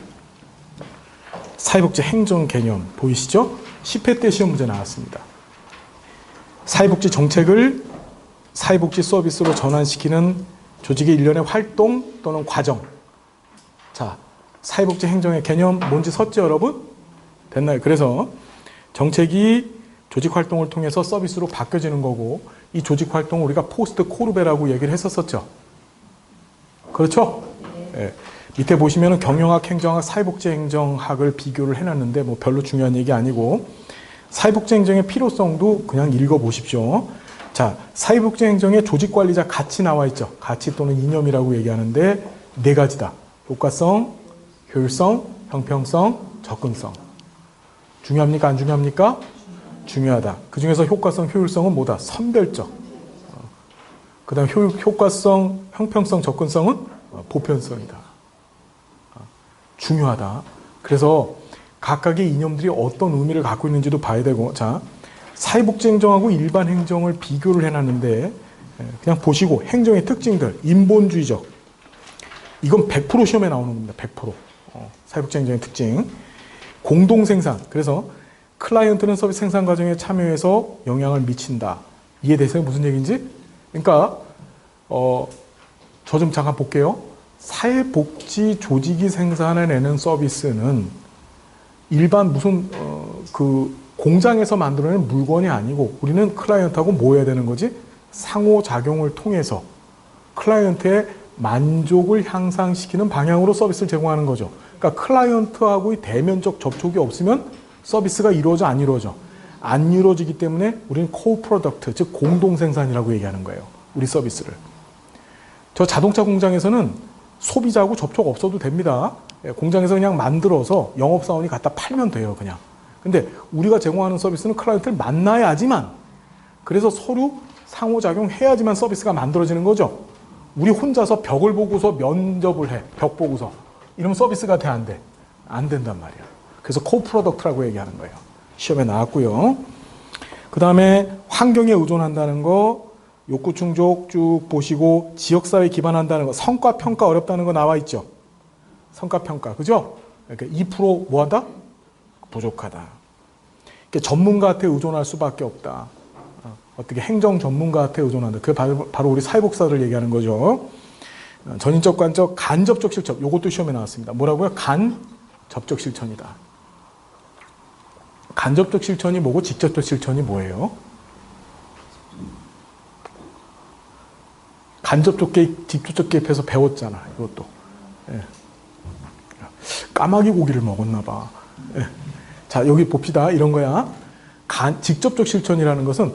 사회복지 행정 개념 보이시죠? 10회 때 시험 문제 나왔습니다. 사회복지 정책을 사회복지 서비스로 전환시키는 조직의 일련의 활동 또는 과정. 자, 사회복지 행정의 개념 뭔지 섰죠, 여러분? 됐나요? 그래서 정책이 조직 활동을 통해서 서비스로 바뀌어지는 거고 이 조직 활동을 우리가 포스트 코르베라고 얘기를 했었었죠. 그렇죠? 네. 밑에 보시면은 경영학, 행정학, 사회복지 행정학을 비교를 해놨는데 뭐 별로 중요한 얘기 아니고 사회복지 행정의 필요성도 그냥 읽어보십시오. 자, 사회복지 행정의 조직관리자 가치 나와 있죠. 가치 또는 이념이라고 얘기하는데 네 가지다. 효과성, 효율성, 형평성, 접근성. 중요합니까? 안 중요합니까? 중요하다. 그 중에서 효과성, 효율성은 뭐다? 선별적. 그 다음 효과성, 형평성, 접근성은 보편성이다. 중요하다. 그래서 각각의 이념들이 어떤 의미를 갖고 있는지도 봐야 되고, 자, 사회복지 행정하고 일반 행정을 비교를 해놨는데, 그냥 보시고, 행정의 특징들, 인본주의적. 이건 100% 시험에 나오는 겁니다. 100%. 사회복지 행정의 특징. 공동생산. 그래서 클라이언트는 서비스 생산 과정에 참여해서 영향을 미친다. 이에 대해서 무슨 얘기인지? 그러니까, 저 좀 잠깐 볼게요. 사회복지 조직이 생산해내는 서비스는 일반 무슨 그 공장에서 만들어내는 물건이 아니고 우리는 클라이언트하고 뭐 해야 되는 거지? 상호작용을 통해서 클라이언트의 만족을 향상시키는 방향으로 서비스를 제공하는 거죠. 그러니까 클라이언트하고의 대면적 접촉이 없으면 서비스가 이루어져 안 이루어져? 안 이루어지기 때문에 우리는 co-product, 즉 공동생산이라고 얘기하는 거예요. 우리 서비스를. 저 자동차 공장에서는 소비자하고 접촉 없어도 됩니다. 공장에서 그냥 만들어서 영업사원이 갖다 팔면 돼요, 그냥. 근데 우리가 제공하는 서비스는 클라이언트를 만나야지만, 그래서 서로 상호작용해야지만 서비스가 만들어지는 거죠. 우리 혼자서 벽을 보고서 면접을 해, 벽 보고서. 이러면 서비스가 돼, 안 돼? 안 된단 말이야. 그래서 코프로덕트라고 얘기하는 거예요. 시험에 나왔고요. 그 다음에 환경에 의존한다는 거, 욕구 충족 쭉 보시고, 지역사회에 기반한다는 거, 성과평가 어렵다는 거 나와 있죠. 성과평가, 그죠? 그러니까 2% 뭐한다? 부족하다. 그러니까 전문가한테 의존할 수밖에 없다. 어떻게 행정 전문가한테 의존한다. 그게 바로 우리 사회복사를 얘기하는 거죠. 전인적, 관적, 간접적 실천. 요것도 시험에 나왔습니다. 뭐라고요? 간접적 실천이다. 간접적 실천이 뭐고 직접적 실천이 뭐예요? 간접적 개입, 직접적 개입해서 배웠잖아. 이것도. 예. 까마귀 고기를 먹었나 봐. 예. 자, 여기 봅시다. 이런 거야. 직접적 실천이라는 것은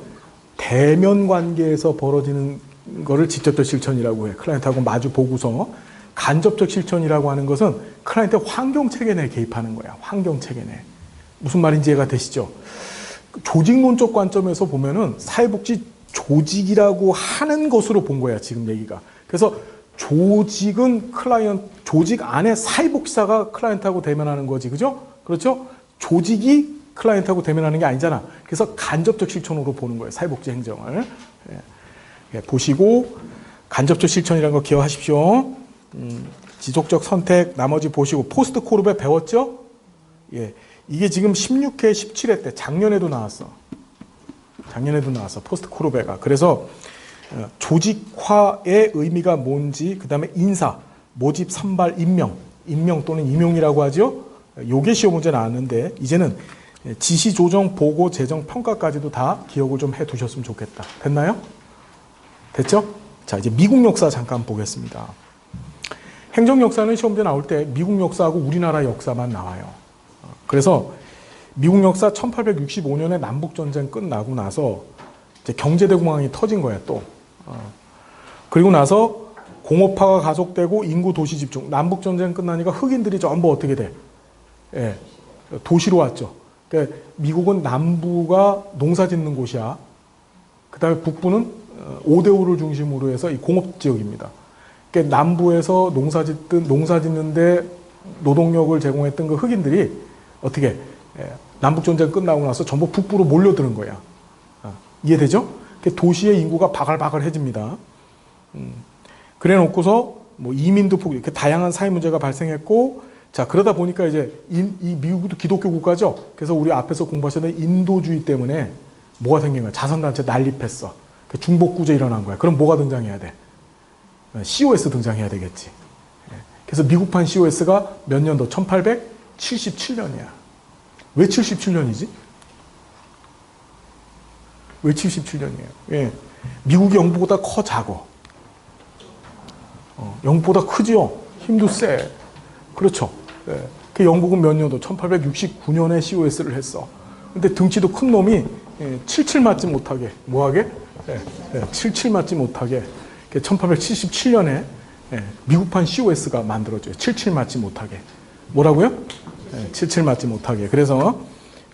대면 관계에서 벌어지는 거를 직접적 실천이라고 해. 클라이언트하고 마주 보고서. 간접적 실천이라고 하는 것은 클라이언트 환경 체계 내에 개입하는 거야. 환경 체계 내. 무슨 말인지 이해가 되시죠? 조직론적 관점에서 보면은 사회복지 조직이라고 하는 것으로 본 거야, 지금 얘기가. 그래서 조직은 조직 안에 사회복지사가 클라이언트하고 대면하는 거지, 그죠? 그렇죠? 조직이 클라이언트하고 대면하는 게 아니잖아. 그래서 간접적 실천으로 보는 거예요, 사회복지 행정을. 예, 보시고, 간접적 실천이라는 거 기억하십시오. 지속적 선택, 나머지 보시고, 포스트 코르베 배웠죠? 예. 이게 지금 16회, 17회 때, 작년에도 나왔어. 포스트 코르베가. 그래서 조직화의 의미가 뭔지, 그 다음에 인사, 모집, 선발, 임명 또는 임용이라고 하죠. 요게 시험 문제 나왔는데, 이제는 지시, 조정, 보고, 재정, 평가까지도 다 기억을 좀 해 두셨으면 좋겠다. 됐나요? 됐죠? 자, 이제 미국 역사 잠깐 보겠습니다. 행정 역사는 시험 문제 나올 때 미국 역사하고 우리나라 역사만 나와요. 그래서 미국 역사 1865년에 남북전쟁 끝나고 나서 이제 경제대공황이 터진 거야, 또. 그리고 나서 공업화가 가속되고 인구 도시 집중. 남북전쟁 끝나니까 흑인들이 전부 어떻게 돼? 예, 도시로 왔죠. 그러니까 미국은 남부가 농사 짓는 곳이야. 그 다음에 북부는 5대5를 중심으로 해서 이 공업지역입니다. 그러니까 남부에서 농사 짓는데 노동력을 제공했던 그 흑인들이 어떻게 남북전쟁 끝나고 나서 전부 북부로 몰려드는 거야. 이해되죠? 도시의 인구가 바글바글해집니다. 그래 놓고서 뭐 이민도 폭 이렇게 다양한 사회 문제가 발생했고, 자, 그러다 보니까 이제 이 미국도 기독교 국가죠. 그래서 우리 앞에서 공부하셨던 인도주의 때문에 뭐가 생긴 거야? 자선단체 난립했어. 중복구제 일어난 거야. 그럼 뭐가 등장해야 돼? COS 등장해야 되겠지. 그래서 미국판 COS가 몇 년도? 1877년이야. 왜 77년이지? 왜 77년이에요? 예. 미국이 영국보다 커, 작어. 영국보다 크지요? 힘도 세. 그렇죠. 예. 그 영국은 몇 년도? 1869년에 COS를 했어. 근데 등치도 큰 놈이 77 맞지 못하게. 뭐하게? 77 맞지 못하게. 1877년에 미국판 COS가 만들어져요. 77 맞지 못하게. 뭐라고요? 77 맞지 못하게. 그래서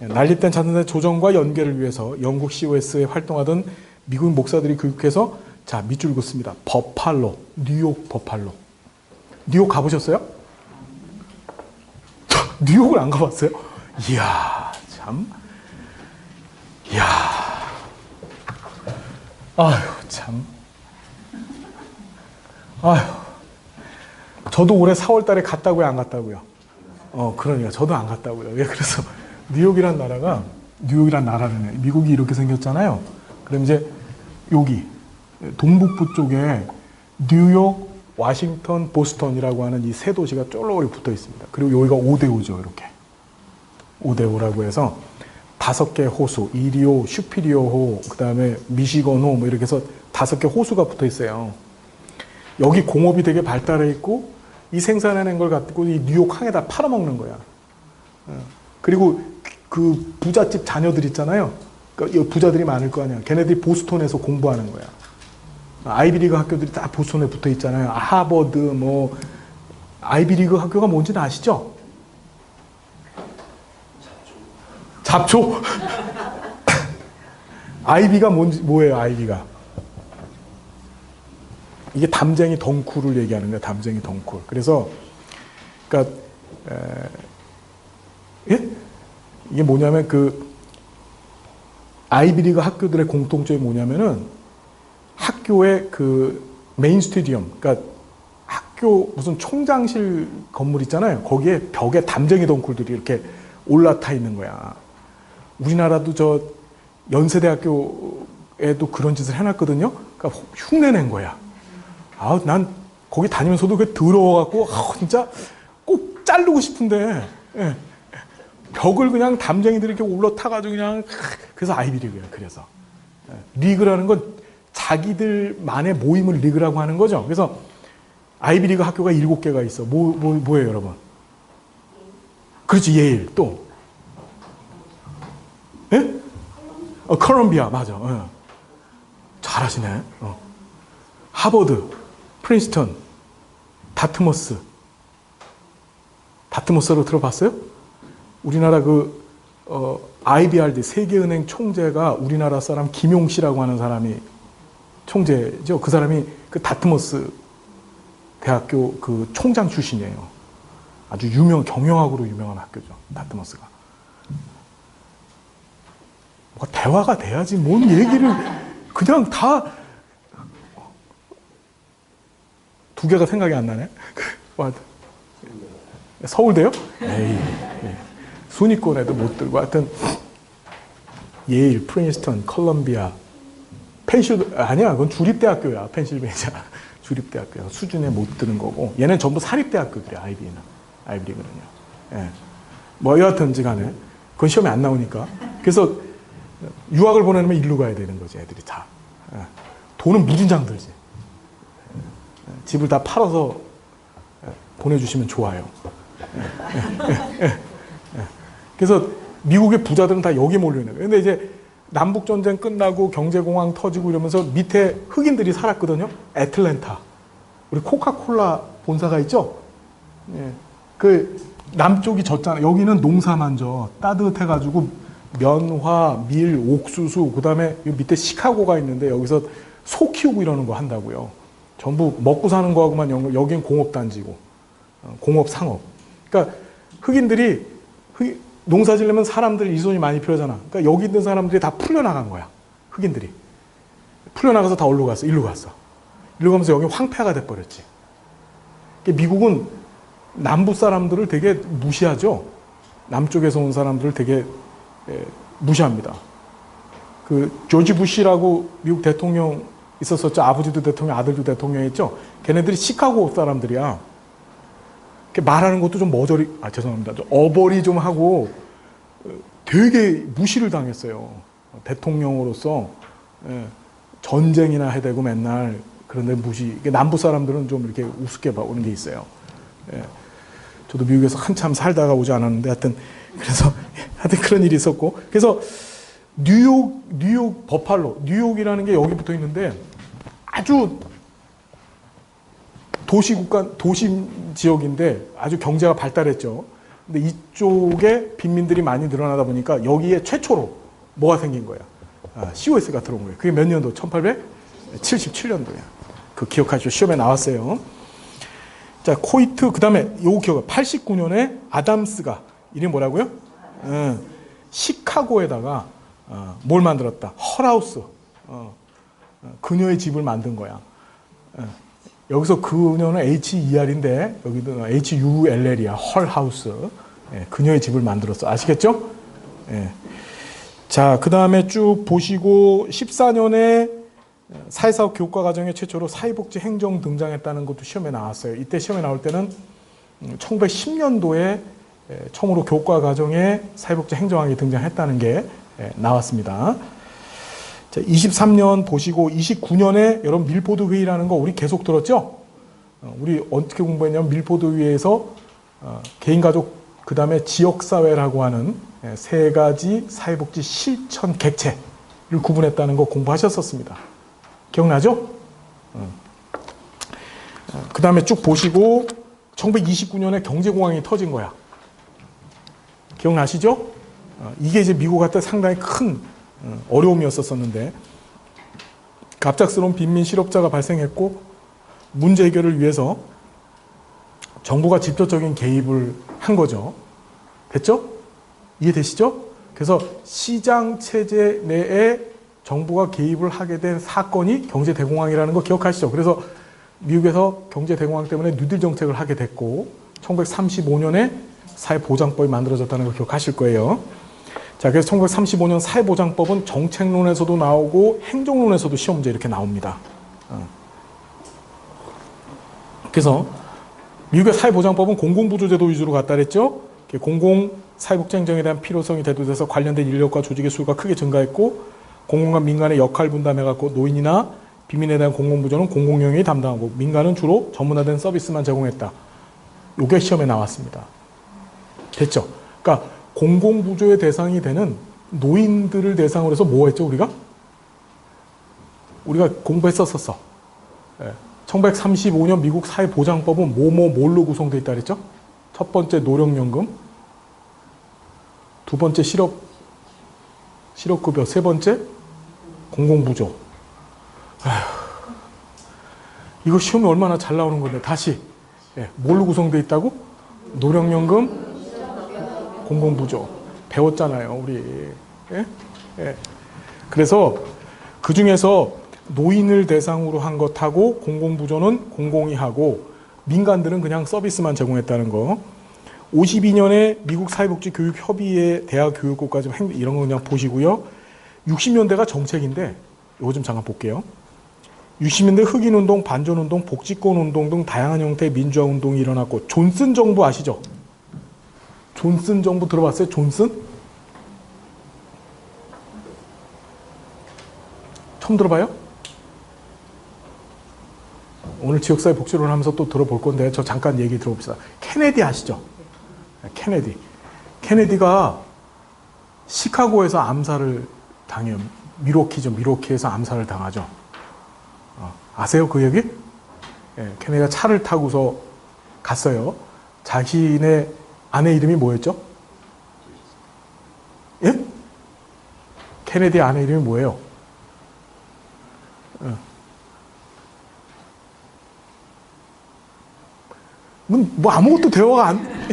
난립된 자선단체 조정과 연계를 위해서 영국 COS에 활동하던 미국 목사들이 교육해서, 자, 밑줄 긋습니다. 버팔로, 뉴욕 버팔로. 뉴욕 가보셨어요? 뉴욕을 안 가봤어요? 이야, 참. 이야. 아휴, 참. 아휴. 저도 올해 4월 달에 갔다고요, 안 갔다고요? 그러니까 저도 안 갔다고요. 왜? 그래서 뉴욕이란 나라는 미국이 이렇게 생겼잖아요. 그럼 이제 여기 동북부 쪽에 뉴욕, 워싱턴, 보스턴이라고 하는 이 세 도시가 쫄로리 붙어 있습니다. 그리고 여기가 5대5죠, 이렇게. 5대5라고 해서 5개 호수, 이리호, 슈피리오호, 그 다음에 미시건호, 뭐 이렇게 해서 5개 호수가 붙어 있어요. 여기 공업이 되게 발달해 있고, 이 생산해낸 걸 갖고 이 뉴욕 항에다 팔아먹는 거야. 그리고 그 부잣집 자녀들 있잖아요. 그러니까 부자들이 많을 거 아니야. 걔네들이 보스턴에서 공부하는 거야. 아이비리그 학교들이 다 보스턴에 붙어 있잖아요. 하버드, 뭐, 아이비리그 학교가 뭔지는 아시죠? 잡초? 아이비가 뭐예요, 아이비가? 이게 담쟁이 덩쿨을 얘기하는 거예요, 담쟁이 덩쿨. 그래서, 그러니까, 예? 이게 뭐냐면, 아이비리그 학교들의 공통점이 뭐냐면은, 학교의 메인 스테디움, 그러니까 학교 무슨 총장실 건물 있잖아요. 거기에 벽에 담쟁이 덩쿨들이 이렇게 올라타 있는 거야. 우리나라도 저 연세대학교에도 그런 짓을 해놨거든요. 그러니까 흉내낸 거야. 난 거기 다니면서도 그게 더러워갖고, 진짜 꼭 자르고 싶은데, 예. 벽을 그냥 담쟁이들이 이렇게 올라타가지고 그냥, 그래서 아이비리그예요. 그래서. 리그라는 건 자기들만의 모임을 리그라고 하는 거죠. 그래서 아이비리그 학교가 7개가 있어. 뭐예요, 여러분? 그렇지, 예일. 또. 예? 컬럼비아, 맞아. 잘하시네. 하버드, 프린스턴, 다트머스. 다트머스로 들어봤어요? 우리나라 IBRD, 세계은행 총재가 우리나라 사람 김용씨라고 하는 사람이 총재죠. 그 사람이 다트머스 대학교 총장 출신이에요. 아주 경영학으로 유명한 학교죠. 다트머스가. 뭐가 대화가 돼야지 뭔 얘기를 그냥 다 두 개가 생각이 안 나네. 서울대요? 에이, 순위권에도 못 들고 하여튼 예일, 프린스턴, 컬럼비아, 아니야, 그건 주립대학교야. 펜실베니아 주립대학교야. 수준에 못 드는 거고 얘는 전부 사립대학교들이야. 아이비리그는요. 예. 뭐 여하튼지 간에 그건 시험에 안 나오니까. 그래서 유학을 보내면 일로 가야 되는 거지, 애들이 다. 예. 돈은 무진장 들지. 예. 집을 다 팔아서 보내주시면 좋아요. 그래서 미국의 부자들은 다 여기 몰려있는 거예요. 근데 이제 남북전쟁 끝나고 경제공황 터지고 이러면서 밑에 흑인들이 살았거든요. 애틀랜타. 우리 코카콜라 본사가 있죠? 예. 남쪽이 졌잖아요. 여기는 농사만 져. 따뜻해가지고 면화, 밀, 옥수수, 그 다음에 밑에 시카고가 있는데 여기서 소 키우고 이러는 거 한다고요. 전부 먹고 사는 거하고만 여긴 공업단지고. 공업, 상업. 그러니까 흑인들이 농사 지려면 사람들 이손이 많이 필요하잖아. 그러니까 여기 있는 사람들이 다 풀려나간 거야. 흑인들이. 풀려나가서 다 일로 갔어. 일로 가면서 여기 황폐화가 돼버렸지. 미국은 남부 사람들을 되게 무시하죠. 남쪽에서 온 사람들을 되게 무시합니다. 조지 부시라고 미국 대통령 있었었죠. 아버지도 대통령, 아들도 대통령이었죠. 걔네들이 시카고 사람들이야. 말하는 것도 좀 죄송합니다. 좀 어버리 좀 하고 되게 무시를 당했어요. 대통령으로서 전쟁이나 해대고 맨날 그런데 무시. 남부 사람들은 좀 이렇게 우습게 보는 게 있어요. 저도 미국에서 한참 살다가 오지 않았는데 하여튼 그런 일이 있었고 그래서 뉴욕 버팔로 뉴욕이라는 게 여기 붙어 있는데 아주 도심 지역인데 아주 경제가 발달했죠. 근데 이쪽에 빈민들이 많이 늘어나다 보니까 여기에 최초로 뭐가 생긴 거야? COS가 들어온 거예요. 그게 몇 년도? 1877년도야. 기억하시죠? 시험에 나왔어요. 자, 코이트, 그 다음에 요거 기억, 89년에 아담스가, 이름이 뭐라고요? 시카고에다가 뭘 만들었다? 헐하우스. 그녀의 집을 만든 거야. 여기서 그녀는 HER인데 여기도 HULL이야. 헐하우스. 그녀의 집을 만들었어. 아시겠죠? 자, 그 다음에 쭉 보시고 14년에 사회사업 교육과과정에 최초로 사회복지 행정 등장했다는 것도 시험에 나왔어요. 이때 시험에 나올 때는 1910년도에 처음으로 교육과과정에 사회복지 행정학이 등장했다는 게 나왔습니다. 자, 23년 보시고 29년에 여러분 밀포드 회의라는 거 우리 계속 들었죠? 우리 어떻게 공부했냐면 밀포드 회의에서 개인가족 그 다음에 지역사회라고 하는 세 가지 사회복지 실천 객체를 구분했다는 거 공부하셨었습니다. 기억나죠? 그 다음에 쭉 보시고 1929년에 경제공황이 터진 거야. 기억나시죠? 이게 이제 미국한테 상당히 큰 어려움이었었는데 갑작스러운 빈민 실업자가 발생했고 문제 해결을 위해서 정부가 직접적인 개입을 한 거죠. 됐죠? 이해되시죠? 그래서 시장 체제 내에 정부가 개입을 하게 된 사건이 경제 대공황이라는 거 기억하시죠? 그래서 미국에서 경제 대공황 때문에 뉴딜 정책을 하게 됐고 1935년에 사회보장법이 만들어졌다는 거 기억하실 거예요. 자, 그래서 1935년 사회보장법은 정책론에서도 나오고 행정론에서도 시험 문제 이렇게 나옵니다. 그래서 미국의 사회보장법은 공공부조제도 위주로 갔다 그랬죠. 공공사회복지 행정에 대한 필요성이 대두돼서 관련된 인력과 조직의 수가 크게 증가했고 공공과 민간의 역할 분담해갖고 노인이나 빈민에 대한 공공부조는 공공영역이 담당하고 민간은 주로 전문화된 서비스만 제공했다. 이게 시험에 나왔습니다. 됐죠? 그러니까 공공부조의 대상이 되는 노인들을 대상으로 해서 뭐 했죠, 우리가? 우리가 공부했었어. 1935년 미국 사회보장법은 뭘로 구성되어 있다 그랬죠? 첫 번째 노령연금, 두 번째 실업급여, 세 번째 공공부조. 이거 시험이 얼마나 잘 나오는 건데 다시 뭘로 구성되어 있다고? 노령연금, 공공부조. 배웠잖아요, 우리. 그래서 그 중에서 노인을 대상으로 한 것하고 공공부조는 공공이 하고 민간들은 그냥 서비스만 제공했다는 거. 52년에 미국 사회복지교육협의회 대학교육국까지 이런 거 그냥 보시고요. 60년대가 정책인데 이거 좀 잠깐 볼게요. 60년대 흑인운동, 반전운동, 복지권운동 등 다양한 형태의 민주화운동이 일어났고 존슨 정부 아시죠? 존슨 정부 들어봤어요? 존슨? 처음 들어봐요? 오늘 지역사회 복지론을 하면서 또 들어볼 건데 저 잠깐 얘기 들어봅시다. 케네디 아시죠? 케네디. 케네디가 시카고에서 암살을 당해요. 미러키에서 암살을 당하죠. 아세요 그 얘기? 케네디가 차를 타고서 갔어요. 자신의 아내 이름이 뭐였죠? 예? 케네디 아내 이름이 뭐예요? 뭐 아무것도 대화가 안.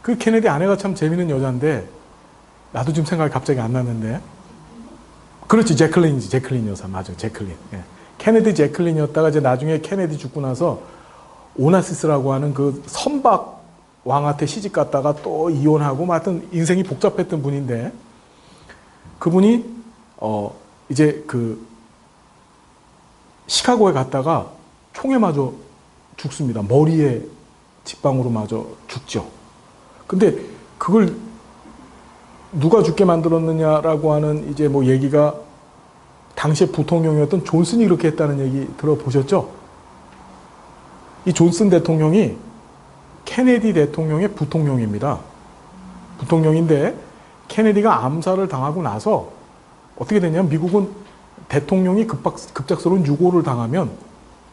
그 케네디 아내가 참 재밌는 여자인데 나도 지금 생각이 갑자기 안 나는데. 그렇지, 제클린 여사 맞아, 제클린. 케네디 제클린이었다가 이제 나중에 케네디 죽고 나서 오나시스라고 하는 그 선박 왕한테 시집 갔다가 또 이혼하고 뭐 하여튼 인생이 복잡했던 분인데 그분이 이제 그 시카고에 갔다가 총에 맞아 죽습니다. 머리에 직방으로 맞아 죽죠. 근데 그걸 누가 죽게 만들었느냐라고 하는 이제 뭐 얘기가 당시에 부통령이었던 존슨이 그렇게 했다는 얘기 들어보셨죠? 이 존슨 대통령이 케네디 대통령의 부통령입니다. 부통령인데 케네디가 암살을 당하고 나서 어떻게 되냐면 미국은 대통령이 급작스러운 유고를 당하면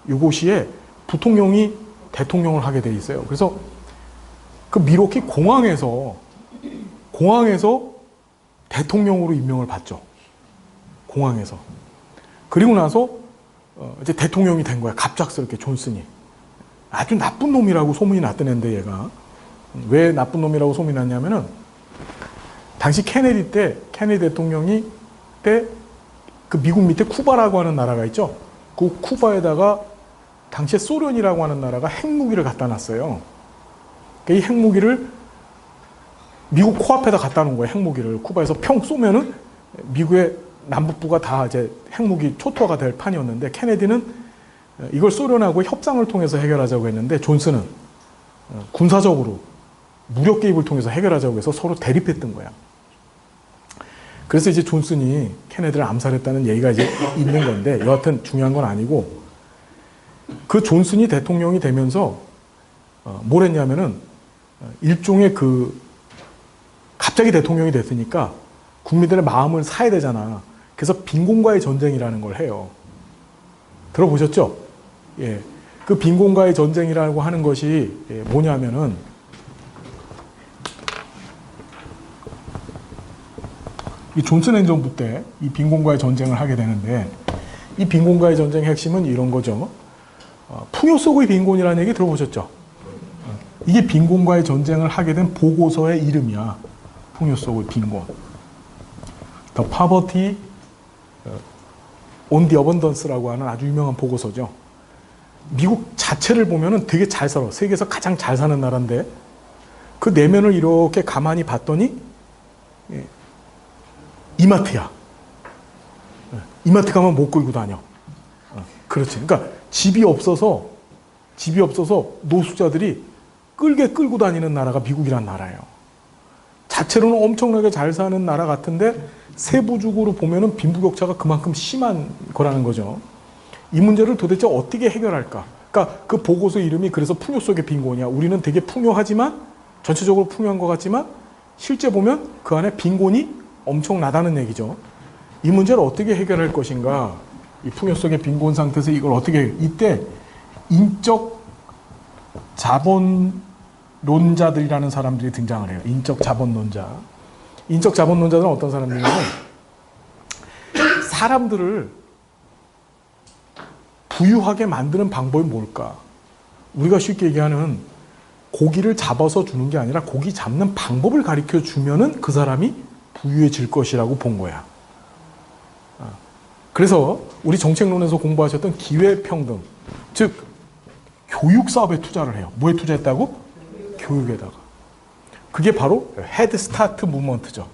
유고 시에 부통령이 대통령을 하게 돼 있어요. 그래서 그 미러키 공항에서 대통령으로 임명을 받죠. 공항에서. 그리고 나서 이제 대통령이 된 거야. 갑작스럽게 존슨이. 아주 나쁜 놈이라고 소문이 났던 애인데 얘가. 왜 나쁜 놈이라고 소문이 났냐면은 당시 케네디 대통령이 때 그 미국 밑에 쿠바라고 하는 나라가 있죠. 그 쿠바에다가 당시에 소련이라고 하는 나라가 핵무기를 갖다 놨어요. 이 핵무기를 미국 코앞에다 갖다 놓은 거예요. 핵무기를 쿠바에서 평 쏘면은 미국의 남북부가 다 이제 핵무기 초토화가 될 판이었는데 케네디는 이걸 소련하고 협상을 통해서 해결하자고 했는데 존슨은 군사적으로 무력 개입을 통해서 해결하자고 해서 서로 대립했던 거야. 그래서 이제 존슨이 케네디를 암살했다는 얘기가 이제 있는 건데 여하튼 중요한 건 아니고 그 존슨이 대통령이 되면서 뭘 했냐면은 일종의 갑자기 대통령이 됐으니까 국민들의 마음을 사야 되잖아. 그래서 빈곤과의 전쟁이라는 걸 해요. 들어보셨죠? 예. 그 빈곤과의 전쟁이라고 하는 것이 뭐냐면은 이 존슨 행정부 때 이 빈곤과의 전쟁을 하게 되는데 이 빈곤과의 전쟁의 핵심은 이런 거죠. 풍요 속의 빈곤이라는 얘기 들어보셨죠? 이게 빈곤과의 전쟁을 하게 된 보고서의 이름이야. 풍요 속의 빈곤. The Poverty on the Abundance라고 하는 아주 유명한 보고서죠. 미국 자체를 보면은 되게 잘 살아. 세계에서 가장 잘 사는 나라인데 그 내면을 이렇게 가만히 봤더니 이마트야. 이마트 가면 못 끌고 다녀. 그렇지. 그러니까 집이 없어서 노숙자들이 끌고 다니는 나라가 미국이란 나라예요. 자체로는 엄청나게 잘 사는 나라 같은데 세부적으로 보면은 빈부격차가 그만큼 심한 거라는 거죠. 이 문제를 도대체 어떻게 해결할까? 그러니까 그 보고서 이름이 그래서 풍요 속의 빈곤이야. 우리는 되게 풍요하지만 전체적으로 풍요한 것 같지만 실제 보면 그 안에 빈곤이 엄청나다는 얘기죠. 이 문제를 어떻게 해결할 것인가? 이 풍요 속의 빈곤 상태에서 이걸 어떻게 이때 인적 자본론자들이라는 사람들이 등장을 해요. 인적 자본론자. 인적 자본론자들은 어떤 사람들이냐면 사람들을 부유하게 만드는 방법이 뭘까? 우리가 쉽게 얘기하는 고기를 잡아서 주는 게 아니라 고기 잡는 방법을 가르쳐 주면은 그 사람이 부유해질 것이라고 본 거야. 그래서 우리 정책론에서 공부하셨던 기회평등, 즉 교육 사업에 투자를 해요. 뭐에 투자했다고? 교육에다가. 그게 바로 헤드 스타트 무브먼트죠.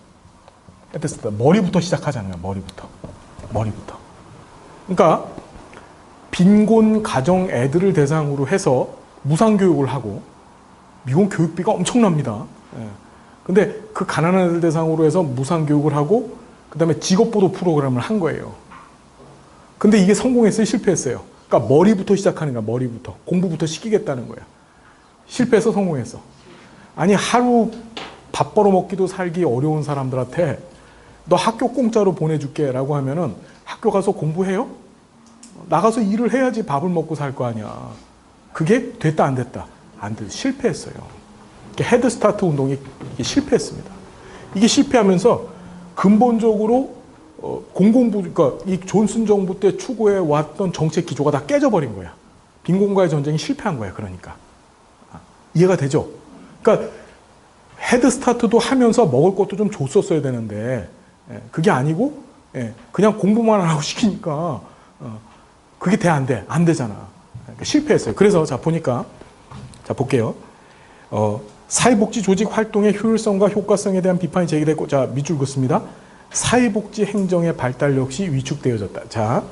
헤드 스타트. 머리부터 시작하잖아요. 머리부터. 그러니까 빈곤 가정 애들을 대상으로 해서 무상교육을 하고 미국 교육비가 엄청납니다. 근데 그 가난한 애들 대상으로 해서 무상교육을 하고 그 다음에 직업보도 프로그램을 한 거예요. 근데 이게 성공했어요? 실패했어요? 그러니까 머리부터 시작하는 거야. 머리부터. 공부부터 시키겠다는 거야. 실패해서 성공했어. 아니 하루 밥 벌어먹기도 살기 어려운 사람들한테 너 학교 공짜로 보내줄게 라고 하면은 학교 가서 공부해요? 나가서 일을 해야지 밥을 먹고 살 거 아니야. 그게 됐다 안 됐다? 안 돼. 실패했어요. 헤드 스타트 운동이 실패했습니다. 이게 실패하면서 근본적으로 공공부, 그러니까 이 존슨 정부 때 추구해 왔던 정책 기조가 다 깨져버린 거야. 빈곤과의 전쟁이 실패한 거야. 그러니까 이해가 되죠? 그러니까 헤드 스타트도 하면서 먹을 것도 좀 줬었어야 되는데 그게 아니고 그냥 공부만 하라고 시키니까 그게 돼 안 돼? 안 되잖아. 그러니까 실패했어요. 그래서 자 보니까 자 볼게요. 사회복지 조직 활동의 효율성과 효과성에 대한 비판이 제기됐고, 자 밑줄 긋습니다. 사회복지 행정의 발달 역시 위축되어졌다. 자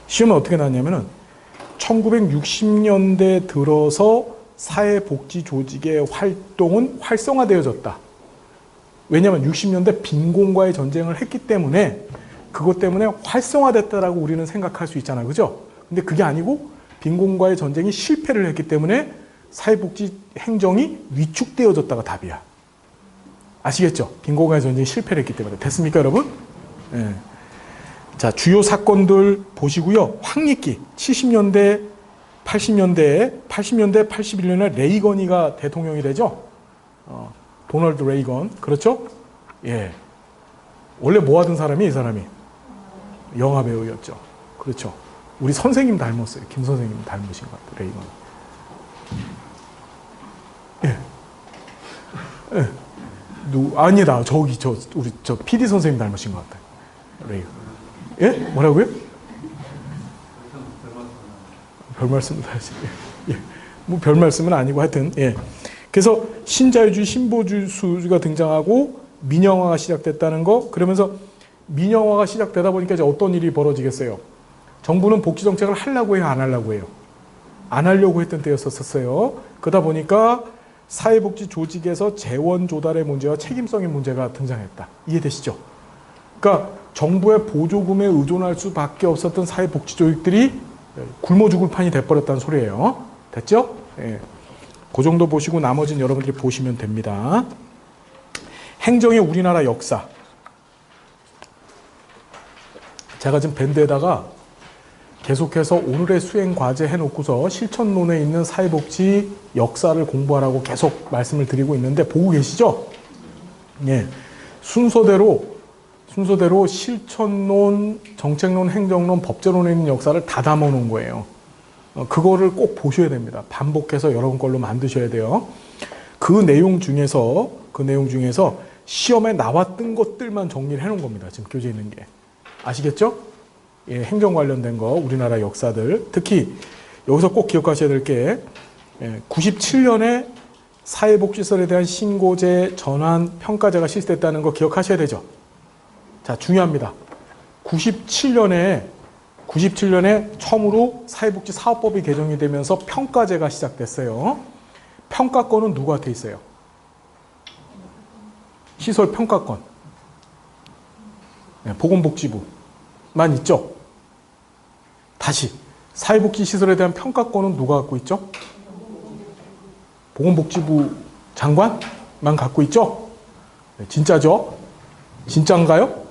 시험은 어떻게 나왔냐면은 1960년대 들어서 사회복지 조직의 활동은 활성화되어졌다. 왜냐하면 60년대 빈곤과의 전쟁을 했기 때문에 그것 때문에 활성화됐다라고 우리는 생각할 수 있잖아요. 그죠? 근데 그게 아니고 빈곤과의 전쟁이 실패를 했기 때문에 사회복지 행정이 위축되어졌다가 답이야. 아시겠죠? 빈곤과의 전쟁이 실패를 했기 때문에. 됐습니까, 여러분? 네. 자, 주요 사건들 보시고요. 황리기 70년대, 80년대, 81년에 레이건이가 대통령이 되죠. 도널드 레이건. 그렇죠? 예. 원래 뭐 하던 사람이 이 사람이? 영화 배우였죠. 그렇죠. 우리 선생님 닮았어요. 김 선생님 닮으신 것 같아요. 레이건. 예. 예. 아니다. 우리 PD 선생님 닮으신 것 같아요. 레이건. 예? 뭐라고요? 별 말씀을 하시. 예. 뭐 별 말씀은 아니고 하여튼 예. 그래서 신자유주의, 신보주의가 등장하고 민영화가 시작됐다는 거. 그러면서 민영화가 시작되다 보니까 이제 어떤 일이 벌어지겠어요? 정부는 복지 정책을 하려고 해요, 안 하려고 해요? 안 하려고 했던 때였었어요. 그러다 보니까 사회복지 조직에서 재원 조달의 문제와 책임성의 문제가 등장했다. 이해되시죠? 그러니까 정부의 보조금에 의존할 수밖에 없었던 사회복지 조직들이 굶어 죽을 판이 돼버렸다는 소리예요. 됐죠? 예. 그 정도 보시고 나머지는 여러분들이 보시면 됩니다. 행정의 우리나라 역사. 제가 지금 밴드에다가 계속해서 오늘의 수행 과제 해놓고서 실천론에 있는 사회복지 역사를 공부하라고 계속 말씀을 드리고 있는데 보고 계시죠? 예. 순서대로 실천론, 정책론, 행정론, 법제론에 있는 역사를 다 담아놓은 거예요. 그거를 꼭 보셔야 됩니다. 반복해서 여러분 걸로 만드셔야 돼요. 그 내용 중에서 시험에 나왔던 것들만 정리를 해놓은 겁니다. 지금 교재에 있는 게. 아시겠죠? 예, 행정 관련된 거, 우리나라 역사들. 특히 여기서 꼭 기억하셔야 될 게 97년에 사회복지시설에 대한 신고제, 전환, 평가제가 실시됐다는 거 기억하셔야 되죠? 자, 중요합니다. 97년에 처음으로 사회복지 사업법이 개정이 되면서 평가제가 시작됐어요. 평가권은 누구한테 있어요? 시설 평가권. 네, 보건복지부만 있죠? 다시 사회복지시설에 대한 평가권은 누가 갖고 있죠? 보건복지부 장관만 갖고 있죠? 네, 진짜죠? 진짜인가요?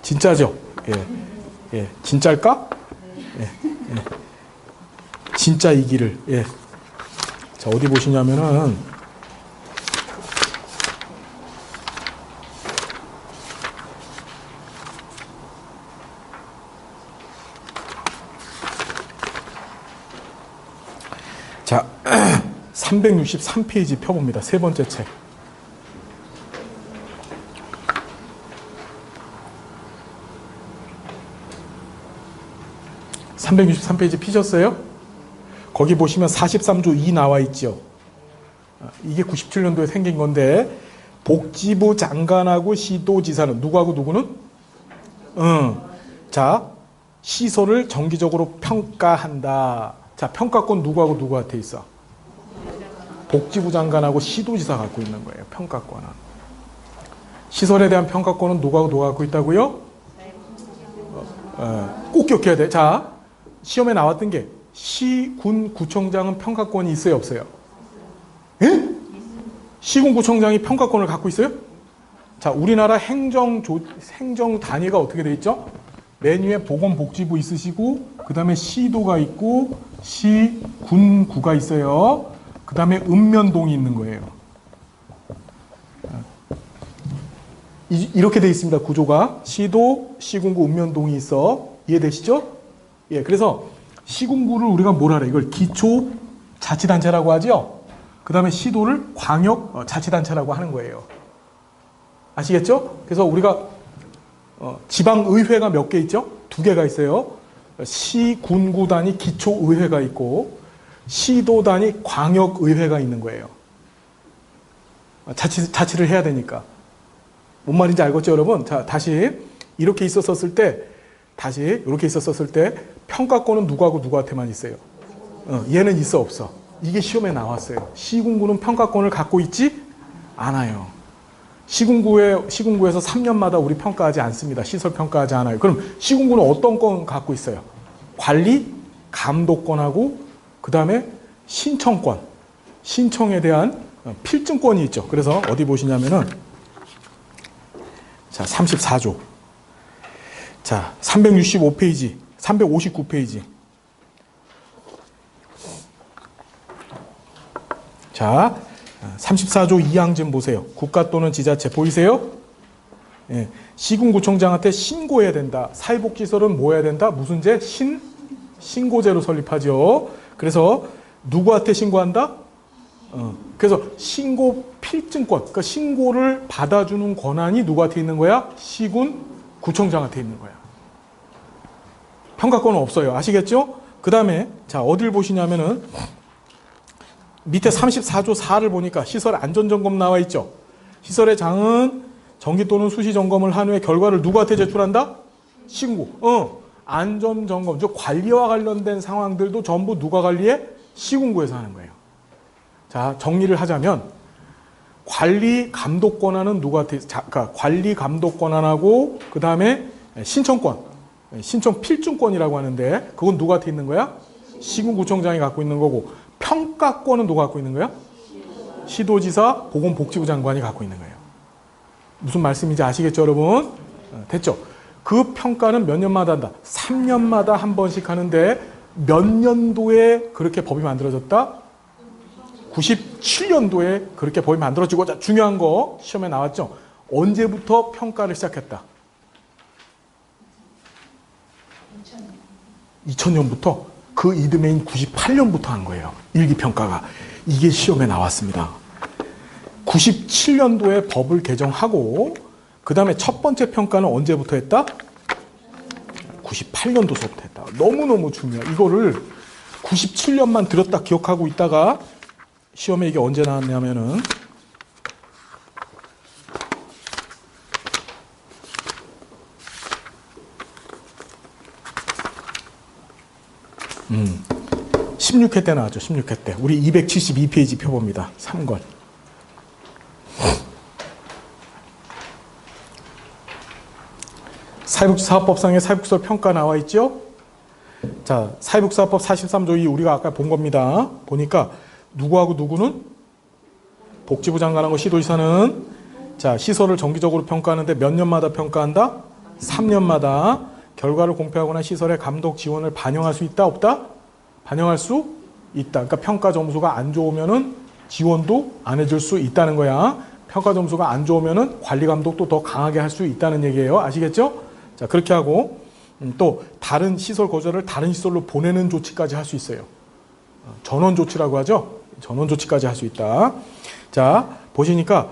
진짜죠? 예, 진짜일까? 예. 진짜이기를. 예. 자, 어디 보시냐면은 자, 363페이지 펴봅니다. 세 번째 책. 363페이지 피셨어요? 거기 보시면 43조 2 나와 있죠. 이게 97년도에 생긴 건데 복지부 장관하고 시도지사는 누구하고 누구는? 자, 시설을 정기적으로 평가한다. 자, 평가권 누구하고 누구한테 있어? 복지부 장관하고 시도지사 갖고 있는 거예요. 평가권은. 시설에 대한 평가권은 누구하고 누가 갖고 있다고요? 꼭 기억해야 돼. 자, 시험에 나왔던 게 시, 군, 구청장은 평가권이 있어요, 없어요? 예? 시군 구청장이 평가권을 갖고 있어요? 자, 우리나라 행정 단위가 어떻게 돼 있죠? 맨 위에 보건복지부 있으시고 그 다음에 시도가 있고 시, 군, 구가 있어요. 그 다음에 읍면동이 있는 거예요. 이렇게 돼 있습니다. 구조가. 시도, 시군구, 읍면동이 있어. 이해되시죠? 예, 그래서 시군구를 우리가 뭐라 그래? 이걸 기초자치단체라고 하죠? 그 다음에 시도를 광역자치단체라고 하는 거예요. 아시겠죠? 그래서 우리가 지방의회가 몇 개 있죠? 2개가 있어요. 시, 군, 구 단위 기초의회가 있고 시도 단위 광역의회가 있는 거예요. 자치를 해야 되니까. 뭔 말인지 알겠죠, 여러분? 자, 다시 이렇게 있었을 때 평가권은 누구하고 누구한테만 있어요? 얘는 있어 없어? 이게 시험에 나왔어요. 시군구는 평가권을 갖고 있지 않아요. 시군구에서 3년마다 우리 평가하지 않습니다. 시설 평가하지 않아요. 그럼 시군구는 어떤 건 갖고 있어요? 관리, 감독권하고 그 다음에 신청권, 신청에 대한 필증권이 있죠. 그래서 어디 보시냐면은 자, 34조. 자, 365페이지, 359페이지. 자, 34조 2항 좀 보세요. 국가 또는 지자체 보이세요? 예, 시군구청장한테 신고해야 된다. 사회복지시설은 뭐 해야 된다? 무슨 제? 신고제로 설립하죠. 그래서 누구한테 신고한다? 그래서 신고 필증권, 그러니까 신고를 받아주는 권한이 누구한테 있는 거야? 시군 구청장한테 있는 거야. 평가권은 없어요. 아시겠죠? 그 다음에 자, 어딜 보시냐면은 밑에 34조 4를 보니까 시설 안전점검 나와 있죠. 시설의 장은 정기 또는 수시 점검을 한 후에 결과를 누구한테 제출한다? 시군구. 안전점검, 즉 관리와 관련된 상황들도 전부 누가 관리해? 시군구에서 하는 거예요. 자, 정리를 하자면 관리 감독 권한은 누구한테? 그러니까 관리 감독 권한하고 그 다음에 신청권, 신청 필증권이라고 하는데 그건 누구한테 있는 거야? 시군구청장이 갖고 있는 거고 평가권은 누가 갖고 있는 거야? 시도지사, 보건복지부 장관이 갖고 있는 거예요. 무슨 말씀인지 아시겠죠, 여러분? 됐죠? 그 평가는 몇 년마다 한다? 3년마다 한 번씩 하는데 몇 년도에 그렇게 법이 만들어졌다? 97년도에 그렇게 법이 만들어지고, 자, 중요한 거 시험에 나왔죠? 언제부터 평가를 시작했다? 2000년부터 그 이듬해인 98년부터 한 거예요. 일기평가가. 이게 시험에 나왔습니다. 97년도에 법을 개정하고 그 다음에 첫 번째 평가는 언제부터 했다? 98년도서부터 했다. 너무너무 중요해. 이거를 97년만 들었다 기억하고 있다가 시험에 이게 언제 나왔냐면은 16회 때 나왔죠. 16회 때. 우리 272페이지 펴봅니다. 3권. 사회복지사업법상의 사회복지설 평가 나와 있죠? 자, 사회복지사업법 43조 2 우리가 아까 본 겁니다. 보니까 누구하고 누구는? 복지부 장관하고 시도지사는 자, 시설을 정기적으로 평가하는데 몇 년마다 평가한다? 3년마다. 결과를 공표하거나 시설의 감독 지원을 반영할 수 있다? 없다? 반영할 수 있다. 그러니까 평가 점수가 안 좋으면은 지원도 안 해줄 수 있다는 거야. 평가 점수가 안 좋으면은 관리 감독도 더 강하게 할 수 있다는 얘기예요. 아시겠죠? 자, 그렇게 하고 또 다른 시설 거주자를 다른 시설로 보내는 조치까지 할 수 있어요. 전원 조치라고 하죠. 전원 조치까지 할 수 있다. 자, 보시니까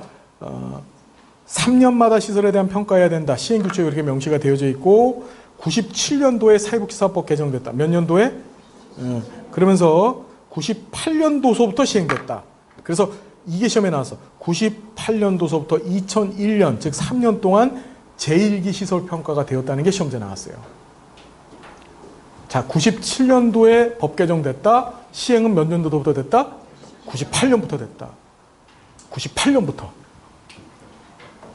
3년마다 시설에 대한 평가해야 된다. 시행규칙에 이렇게 명시가 되어져 있고 97년도에 사회복지사업법 개정됐다. 몇 년도에? 그러면서 98년도서부터 시행됐다. 그래서 이게 시험에 나왔어. 98년도서부터 2001년, 즉 3년 동안 제1기 시설평가가 되었다는 게 시험지에 나왔어요. 자, 97년도에 법 개정됐다. 시행은 몇 년도부터 됐다? 98년부터 됐다. 98년부터.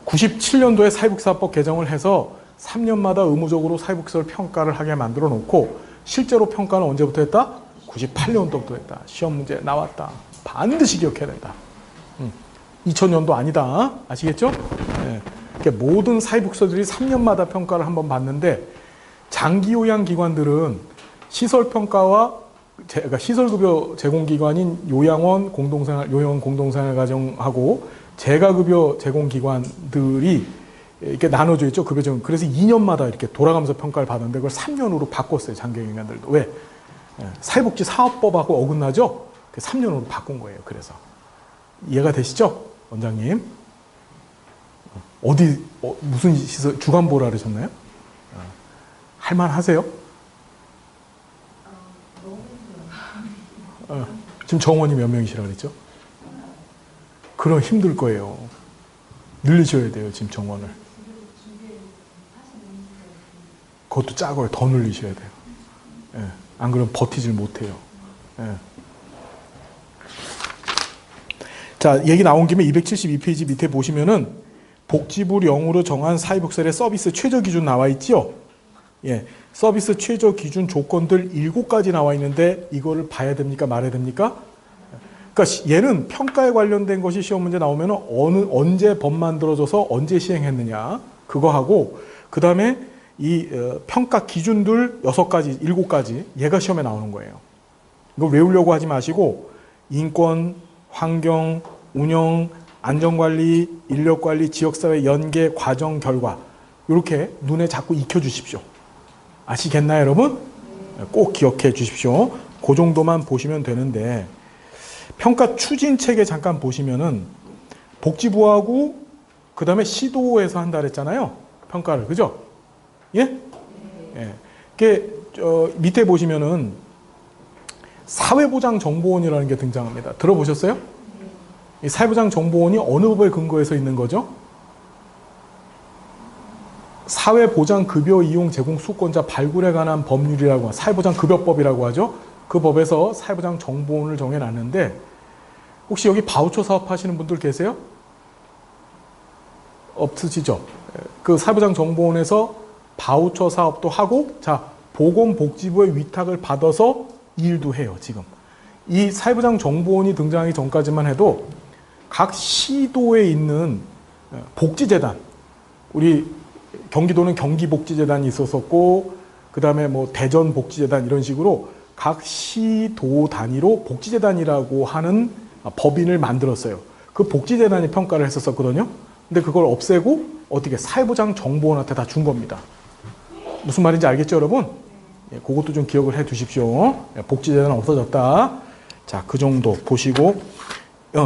97년도에 사회복지사업법 개정을 해서 3년마다 의무적으로 사회복지설 평가를 하게 만들어 놓고 실제로 평가는 언제부터 했다? 98년도부터 했다. 시험 문제 나왔다. 반드시 기억해야 된다. 2000년도 아니다. 아시겠죠? 네. 그러니까 모든 사회복지설들이 3년마다 평가를 한번 받는데 장기요양기관들은 시설평가와 그러니까 시설급여 제공기관인 요양원 공동생활가정하고 재가급여 제공기관들이 이렇게 나눠져 있죠. 급여 제공. 그래서 2년마다 이렇게 돌아가면서 평가를 받았는데 그걸 3년으로 바꿨어요. 장기요양기관들도. 왜? 사회복지 사업법하고 어긋나죠? 3년으로 바꾼 거예요. 그래서. 이해가 되시죠? 원장님. 무슨 시설, 주간보라 그러셨나요? 할만하세요? 지금 정원이 몇 명이시라고 그랬죠? 그럼 힘들 거예요. 늘리셔야 돼요, 지금 정원을. 그것도 작아요. 더 늘리셔야 돼요. 예. 안 그러면 버티질 못해요. 예. 자, 얘기 나온 김에 272페이지 밑에 보시면은 복지부령으로 정한 사회복지설의 서비스 최저 기준 나와 있죠? 예. 서비스 최저 기준 조건들 7가지 나와 있는데 이거를 봐야 됩니까? 말아야 됩니까? 그러니까 얘는 평가에 관련된 것이 시험 문제 나오면은 언제 법 만들어져서 언제 시행했느냐 그거 하고 그 다음에 이 평가 기준들 6가지, 7가지 얘가 시험에 나오는 거예요. 이거 외우려고 하지 마시고 인권, 환경, 운영, 안전관리, 인력관리, 지역사회 연계, 과정, 결과 이렇게 눈에 자꾸 익혀주십시오. 아시겠나요, 여러분? 꼭 기억해 주십시오. 그 정도만 보시면 되는데 평가 추진책에 잠깐 보시면은 복지부하고 그 다음에 시도에서 한다 그랬잖아요. 평가를. 그죠? 예? 예. 밑에 보시면은 사회보장정보원이라는 게 등장합니다. 들어보셨어요? 이 사회보장정보원이 어느 법에 근거해서 있는 거죠? 사회보장급여 이용 제공 수권자 발굴에 관한 법률이라고 사회보장급여법이라고 하죠. 그 법에서 사회보장정보원을 정해놨는데 혹시 여기 바우처 사업 하시는 분들 계세요? 없으시죠? 그 사회보장정보원에서 바우처 사업도 하고 자 보건복지부의 위탁을 받아서 일도 해요. 지금 이 사회보장 정보원이 등장하기 전까지만 해도 각 시도에 있는 복지재단, 우리 경기도는 경기복지재단이 있었었고, 그 다음에 뭐 대전복지재단 이런 식으로 각 시도 단위로 복지재단이라고 하는 법인을 만들었어요. 그 복지재단이 평가를 했었거든요. 근데 그걸 없애고 어떻게 사회보장 정보원한테 다 준 겁니다. 무슨 말인지 알겠죠, 여러분? 예, 그것도 좀 기억을 해 두십시오. 예, 복지재단 없어졌다. 자, 그 정도 보시고,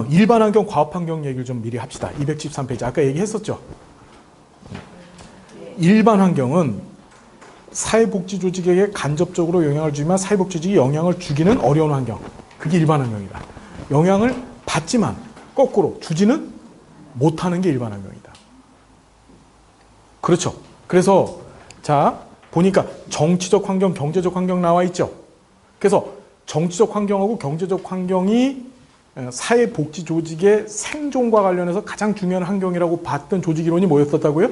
일반환경, 과업환경 얘기를 좀 미리 합시다. 213페이지. 아까 얘기했었죠? 일반환경은 사회복지조직에게 간접적으로 영향을 주지만 사회복지조직이 영향을 주기는 어려운 환경. 그게 일반환경이다. 영향을 받지만 거꾸로 주지는 못하는 게 일반환경이다. 그렇죠? 그래서 자, 보니까 정치적 환경, 경제적 환경 나와 있죠? 그래서 정치적 환경하고 경제적 환경이 사회복지조직의 생존과 관련해서 가장 중요한 환경이라고 봤던 조직이론이 뭐였었다고요?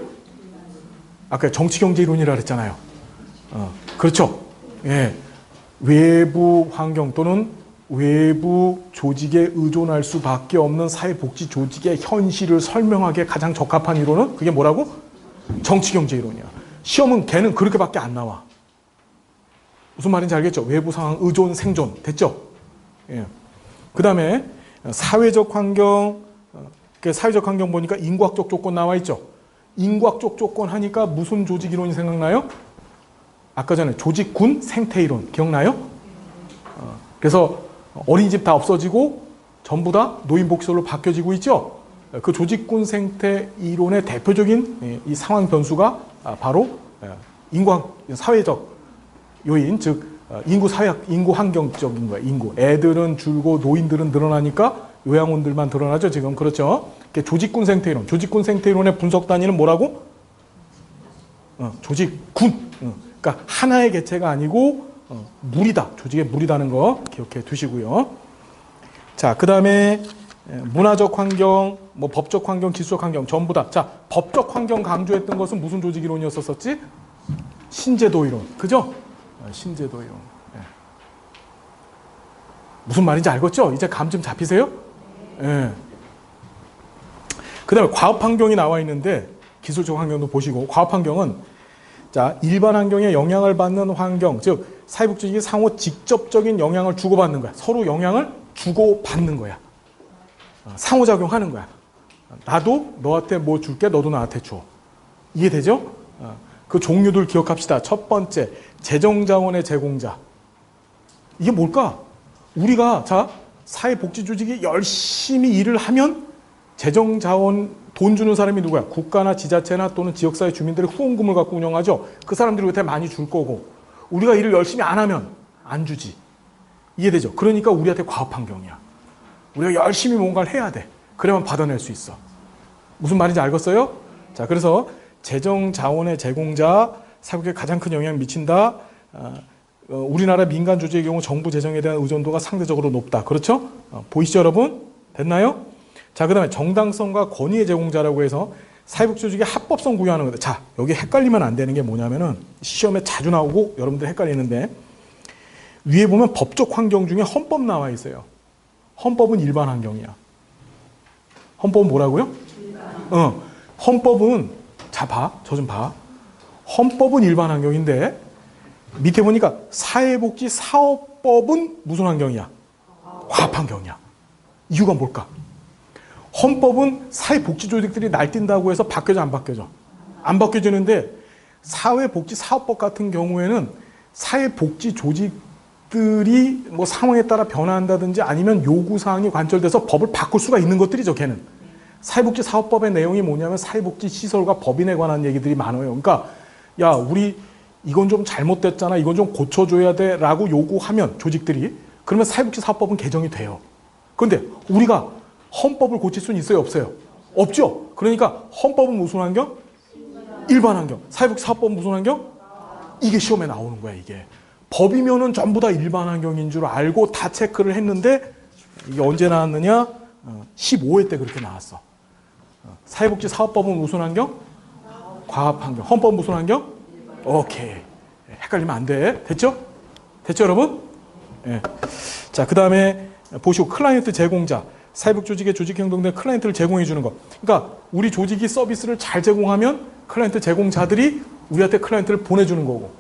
아까 정치경제이론이라 그랬잖아요. 그렇죠? 예. 외부 환경 또는 외부 조직에 의존할 수밖에 없는 사회복지조직의 현실을 설명하기에 가장 적합한 이론은 그게 뭐라고? 정치경제이론이야. 시험은 걔는 그렇게밖에 안 나와. 무슨 말인지 알겠죠? 외부 상황, 의존, 생존. 됐죠? 예. 그 다음에 사회적 환경, 사회적 환경 보니까 인과학적 조건 나와 있죠? 인과학적 조건 하니까 무슨 조직 이론이 생각나요? 아까 전에 조직군 생태 이론 기억나요? 그래서 어린이집 다 없어지고 전부 다 노인복지소로 바뀌어지고 있죠? 그 조직군 생태 이론의 대표적인 이 상황 변수가 바로 사회적 요인, 즉 인구 환경적인 거예요. 인구. 애들은 줄고 노인들은 늘어나니까 요양원들만 늘어나죠. 지금 그렇죠. 조직군 생태 이론. 조직군 생태 이론의 분석 단위는 뭐라고? 조직군. 그러니까 하나의 개체가 아니고 무리다. 조직의 무리다는 거 기억해 두시고요. 자, 그 다음에 문화적 환경, 뭐 법적 환경, 기술적 환경 전부 다. 자, 법적 환경 강조했던 것은 무슨 조직 이론이었었지? 신제도 이론. 그죠? 신제도 이론. 예. 무슨 말인지 알겠죠? 이제 감 좀 잡히세요? 예. 그 다음에 과업 환경이 나와 있는데 기술적 환경도 보시고, 과업 환경은 자, 일반 환경에 영향을 받는 환경, 즉 사회복지직이 상호 직접적인 영향을 주고받는 거야. 서로 영향을 주고받는 거야. 상호작용하는 거야. 나도 너한테 뭐 줄게, 너도 나한테 줘. 이해되죠? 그 종류들 기억합시다. 첫 번째, 재정자원의 제공자. 이게 뭘까? 우리가 자, 사회복지조직이 열심히 일을 하면 재정자원 돈 주는 사람이 누구야? 국가나 지자체나 또는 지역사회 주민들의 후원금을 갖고 운영하죠. 그 사람들이 우리한테 많이 줄 거고, 우리가 일을 열심히 안 하면 안 주지. 이해되죠? 그러니까 우리한테 과업환경이야. 우리가 열심히 뭔가를 해야 돼. 그래야만 받아낼 수 있어. 무슨 말인지 알겠어요? 자, 그래서 재정자원의 제공자, 사회에 가장 큰 영향을 미친다. 우리나라 민간 조직의 경우 정부 재정에 대한 의존도가 상대적으로 높다. 그렇죠? 보이시죠, 여러분? 됐나요? 자, 그 다음에 정당성과 권위의 제공자라고 해서 사회복지조직의 합법성 구현하는 거다. 자, 여기 헷갈리면 안 되는 게 뭐냐면은 시험에 자주 나오고 여러분들 헷갈리는데, 위에 보면 법적 환경 중에 헌법 나와 있어요. 헌법은 일반 환경이야. 헌법은 뭐라고요? 헌법은, 자, 봐. 저 좀 봐. 헌법은 일반 환경인데 밑에 보니까 사회복지사업법은 무슨 환경이야? 과학 환경이야. 이유가 뭘까? 헌법은 사회복지조직들이 날뛴다고 해서 바뀌어져, 안 바뀌어져? 안 바뀌어지는데 사회복지사업법 같은 경우에는 사회복지조직들이 뭐 상황에 따라 변화한다든지 아니면 요구사항이 관철돼서 법을 바꿀 수가 있는 것들이죠, 걔는. 사회복지사업법의 내용이 뭐냐면 사회복지시설과 법인에 관한 얘기들이 많아요. 그러니까 야, 우리 이건 좀 잘못됐잖아, 이건 좀 고쳐줘야 돼 라고 요구하면 조직들이, 그러면 사회복지사업법은 개정이 돼요. 그런데 우리가 헌법을 고칠 수는 있어요, 없어요? 없죠. 그러니까 헌법은 무슨 환경? 일반 환경. 사회복지사업법은 무슨 환경? 이게 시험에 나오는 거야. 이게 법이면은 전부 다 일반 환경인 줄 알고 다 체크를 했는데, 이게 언제 나왔느냐? 15회 때 그렇게 나왔어. 사회복지사업법은 무슨 환경? 과학 환경. 헌법은 무슨 환경? 오케이. 헷갈리면 안 돼. 됐죠? 됐죠, 여러분? 예. 자, 그 다음에 보시고 클라이언트 제공자. 사회복 조직의 조직 행동 등 클라이언트를 제공해 주는 것. 그러니까 우리 조직이 서비스를 잘 제공하면 클라이언트 제공자들이 우리한테 클라이언트를 보내주는 거고.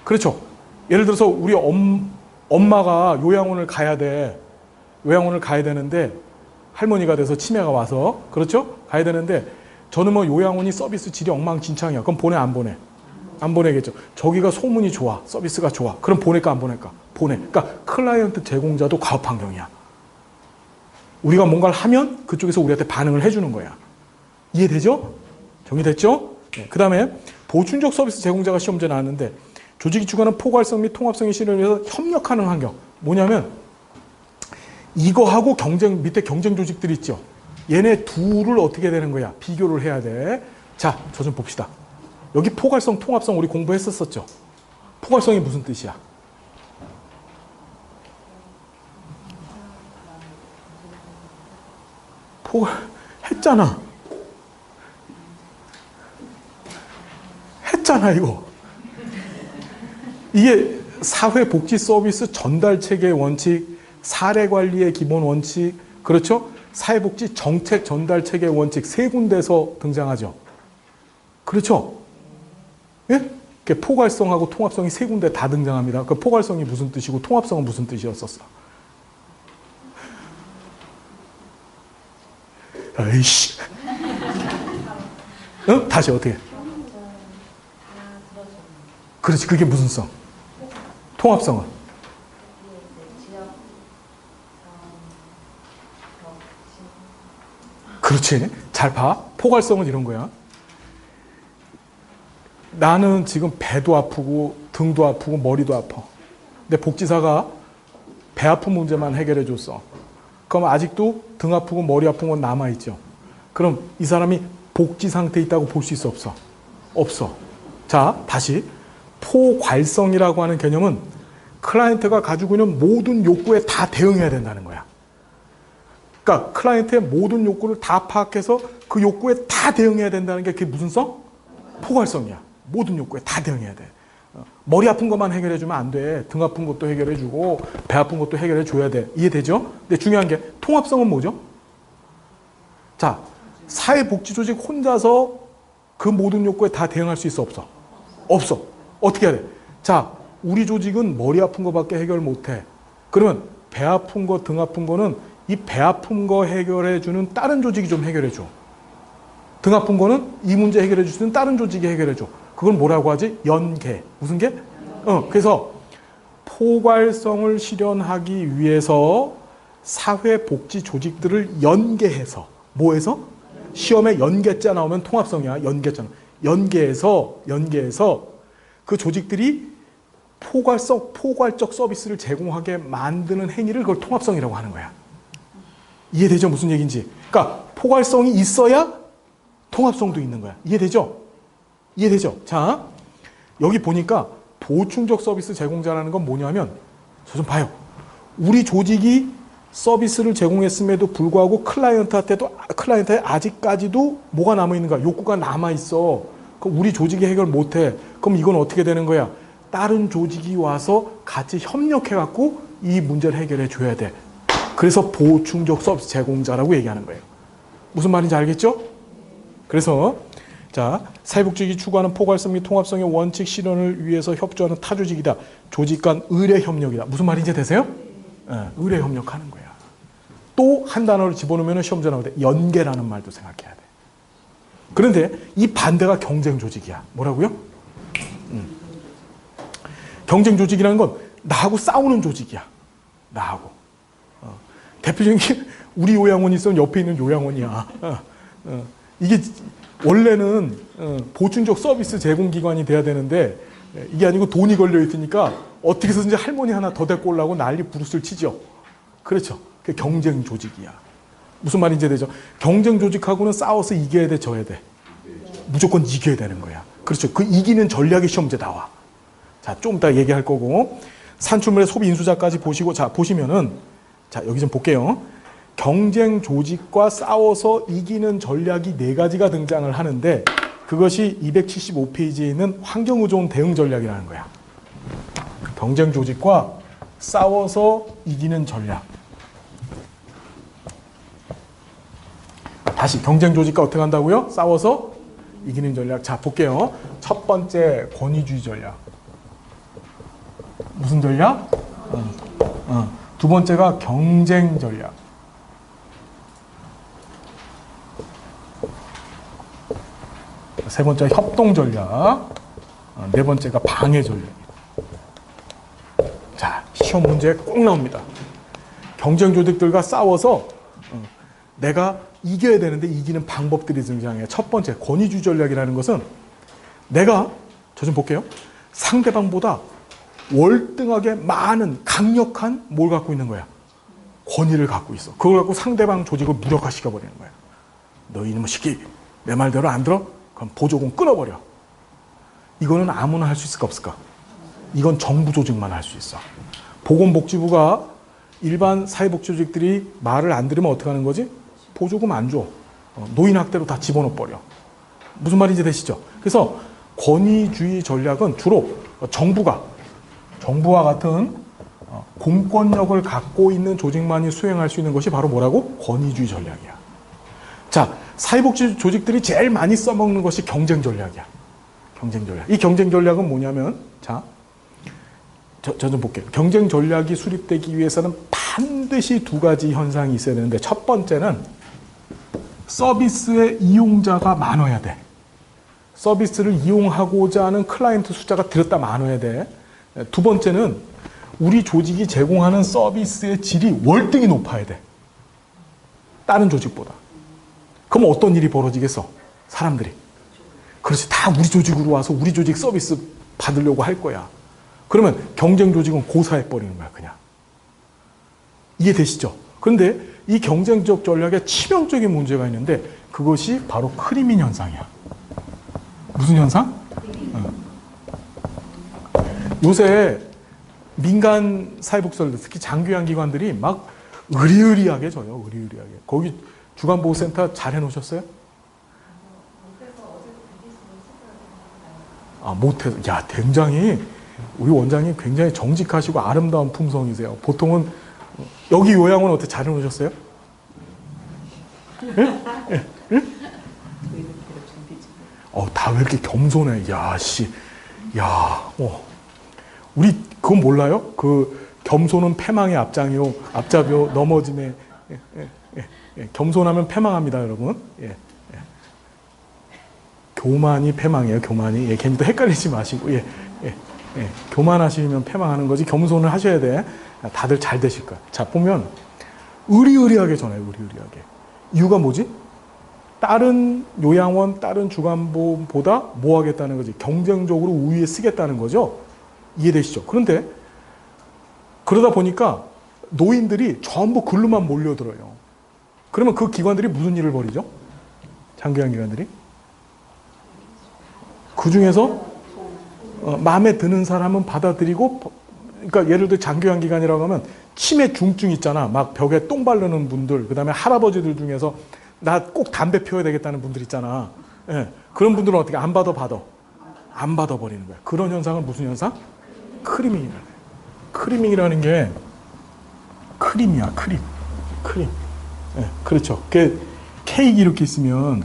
그렇죠. 예를 들어서 우리 엄마가 요양원을 가야 돼. 요양원을 가야 되는데 할머니가 돼서 치매가 와서 그렇죠? 가야 되는데 저는 뭐 요양원이 서비스 질이 엉망진창이야. 그럼 보내 안 보내? 안 보내겠죠. 저기가 소문이 좋아. 서비스가 좋아. 그럼 보낼까 안 보낼까? 보내. 그러니까 클라이언트 제공자도 가업 환경이야. 우리가 뭔가를 하면 그쪽에서 우리한테 반응을 해주는 거야. 이해되죠? 정리됐죠? 네. 그 다음에 보충적 서비스 제공자가 시험지에 나왔는데 조직이 추구하는 포괄성 및 통합성의 실현을 위해서 협력하는 환경. 뭐냐면 이거하고 경쟁, 밑에 경쟁 조직들이 있죠. 얘네 둘을 어떻게 되는 거야? 비교를 해야 돼. 자, 저 좀 봅시다. 여기 포괄성, 통합성 우리 공부했었죠. 포괄성이 무슨 뜻이야? 했잖아. 했잖아, 이거. 이게 사회복지 서비스 전달 체계의 원칙, 사례 관리의 기본 원칙, 그렇죠? 사회복지 정책 전달 체계의 원칙 세 군데서 등장하죠. 그렇죠? 예? 포괄성하고 통합성이 세 군데 다 등장합니다. 그 포괄성이 무슨 뜻이고 통합성은 무슨 뜻이었었어? 에이씨. 어? 다시 어떻게? 그렇지. 그게 무슨 성? 통합성은? 그렇지. 잘 봐. 포괄성은 이런 거야. 나는 지금 배도 아프고 등도 아프고 머리도 아파. 근데 복지사가 배 아픈 문제만 해결해 줬어. 그럼 아직도 등 아프고 머리 아픈 건 남아있죠. 그럼 이 사람이 복지 상태에 있다고 볼 수 있어 없어? 없어. 자, 다시. 포괄성이라고 하는 개념은 클라이언트가 가지고 있는 모든 욕구에 다 대응해야 된다는 거야. 그러니까 클라이언트의 모든 욕구를 다 파악해서 그 욕구에 다 대응해야 된다는 게 그게 무슨 성? 포괄성이야. 모든 욕구에 다 대응해야 돼. 머리 아픈 것만 해결해주면 안 돼. 등 아픈 것도 해결해주고 배 아픈 것도 해결해줘야 돼. 이해되죠? 근데 중요한 게 통합성은 뭐죠? 자, 사회복지조직 혼자서 그 모든 욕구에 다 대응할 수 있어 없어? 없어. 어떻게 해야 돼? 자, 우리 조직은 머리 아픈 거밖에 해결 못해. 그러면 배 아픈 거, 등 아픈 거는 이 배 아픈 거 해결해주는 다른 조직이 좀 해결해줘. 등 아픈 거는 이 문제 해결해줄 수 있는 다른 조직이 해결해줘. 그걸 뭐라고 하지? 연계. 무슨 계? 그래서 포괄성을 실현하기 위해서 사회복지 조직들을 연계해서 뭐해서? 시험에 연계자 나오면 통합성이야. 연계자는. 연계해서 그 조직들이 포괄적 서비스를 제공하게 만드는 행위를 그걸 통합성이라고 하는 거야. 이해되죠? 무슨 얘기인지. 그러니까 포괄성이 있어야 통합성도 있는 거야. 이해되죠? 이해되죠? 자, 여기 보니까 보충적 서비스 제공자라는 건 뭐냐면 저 좀 봐요. 우리 조직이 서비스를 제공했음에도 불구하고 클라이언트에 아직까지도 뭐가 남아있는가? 욕구가 남아있어. 그럼 우리 조직이 해결 못해. 그럼 이건 어떻게 되는 거야? 다른 조직이 와서 같이 협력해갖고 이 문제를 해결해 줘야 돼. 그래서 보충적 서비스 제공자라고 얘기하는 거예요. 무슨 말인지 알겠죠? 그래서 자, 사회복지직이 추구하는 포괄성 및 통합성의 원칙 실현을 위해서 협조하는 타조직이다. 조직 간 의뢰 협력이다. 무슨 말인지 되세요? 의뢰 협력하는 거야. 또 한 단어를 집어넣으면 시험자 나올 때 연계라는 말도 생각해야 돼. 그런데 이 반대가 경쟁 조직이야. 뭐라고요? 경쟁 조직이라는 건 나하고 싸우는 조직이야. 나하고. 대표적인 게 우리 요양원이 있으면 옆에 있는 요양원이야. 이게 원래는 보충적 서비스 제공기관이 돼야 되는데 이게 아니고 돈이 걸려 있으니까 어떻게 해서든지 할머니 하나 더 데리고 오려고 난리 부르스를 치죠. 그렇죠. 그게 경쟁 조직이야. 무슨 말인지 되죠? 경쟁 조직하고는 싸워서 이겨야 돼, 져야 돼? 무조건 이겨야 되는 거야. 그렇죠. 그 이기는 전략이 시험지에 나와. 자, 좀 이따 얘기할 거고. 산출물의 소비 인수자까지 보시고, 자, 보시면은, 자, 여기 좀 볼게요. 경쟁 조직과 싸워서 이기는 전략이 4가지가 등장을 하는데, 그것이 275페이지에 있는 환경의존 대응 전략이라는 거야. 경쟁 조직과 싸워서 이기는 전략. 다시 경쟁 조직과 어떻게 한다고요? 싸워서 이기는 전략. 자, 볼게요. 첫 번째, 권위주의 전략. 무슨 전략? 두 번째가 경쟁 전략. 세 번째가 협동 전략. 네 번째가 방해 전략. 자, 시험 문제에 꼭 나옵니다. 경쟁 조직들과 싸워서 내가 이겨야 되는데 이기는 방법들이 등장해요. 첫 번째, 권위주의 전략이라는 것은 내가, 저 좀 볼게요. 상대방보다 월등하게 많은 강력한 뭘 갖고 있는 거야? 권위를 갖고 있어. 그걸 갖고 상대방 조직을 무력화시켜 버리는 거야. 너 이놈의 새끼 내 말대로 안 들어? 그럼 보조금 끊어버려. 이거는 아무나 할 수 있을까 없을까? 이건 정부 조직만 할 수 있어. 보건복지부가 일반 사회복지 조직들이 말을 안 들으면 어떻게 하는 거지? 보조금 안 줘. 노인학대로 다 집어넣어 버려. 무슨 말인지 되시죠? 그래서 권위주의 전략은 주로 정부와 같은 공권력을 갖고 있는 조직만이 수행할 수 있는 것이 바로 뭐라고? 권위주의 전략이야. 자, 사회복지 조직들이 제일 많이 써먹는 것이 경쟁 전략이야. 경쟁 전략. 이 경쟁 전략은 뭐냐면, 자, 저 좀 볼게요. 경쟁 전략이 수립되기 위해서는 반드시 두 가지 현상이 있어야 되는데, 첫 번째는 서비스의 이용자가 많아야 돼. 서비스를 이용하고자 하는 클라이언트 숫자가 들었다 많아야 돼. 두 번째는 우리 조직이 제공하는 서비스의 질이 월등히 높아야 돼. 다른 조직보다. 그럼 어떤 일이 벌어지겠어? 사람들이. 그렇지. 다 우리 조직으로 와서 우리 조직 서비스 받으려고 할 거야. 그러면 경쟁 조직은 고사해버리는 거야, 그냥. 이해되시죠? 그런데 이 경쟁적 전략에 치명적인 문제가 있는데 그것이 바로 크리밍 현상이야. 무슨 현상? 요새 민간 사회복지사들, 특히 장교양 기관들이 막 의리의리하게 져요. 의리의리하게. 거기 주간보호센터 잘 해놓으셨어요? 못해서. 야, 굉장히 우리 원장님 굉장히 정직하시고 아름다운 품성이세요. 보통은 여기 요양원 어떻게 잘 해놓으셨어요? 예? 예? 다 왜 이렇게 겸손해? 야, 씨. 야, 우리 그건 몰라요? 그 겸손은 패망의 앞장이요. 앞잡이요. 넘어짐에. 겸손하면 패망합니다, 여러분. 교만이 패망이에요, 교만이. 괜히 또 헷갈리지 마시고. 교만하시면 패망하는 거지. 겸손을 하셔야 돼. 다들 잘 되실 거야. 자, 보면 의리의리하게 전해요, 의리의리하게. 이유가 뭐지? 다른 요양원, 다른 주간보호보다 뭐 하겠다는 거지? 경쟁적으로 우위에 쓰겠다는 거죠? 이해되시죠? 그런데 그러다 보니까 노인들이 전부 글로만 몰려들어요. 그러면 그 기관들이 무슨 일을 벌이죠? 장교양 기관들이? 그 중에서 마음에 드는 사람은 받아들이고, 그러니까 예를 들어 장교양 기관이라고 하면 치매 중증 있잖아. 막 벽에 똥 바르는 분들, 그 다음에 할아버지들 중에서 나 꼭 담배 피워야 되겠다는 분들 있잖아. 그런 분들은 어떻게 안 안 받아버리는 거야. 그런 현상은 무슨 현상? 크리밍이라는 거야. 크리밍이라는 게 크림이야, 크림. 그렇죠. 케이크 이렇게 있으면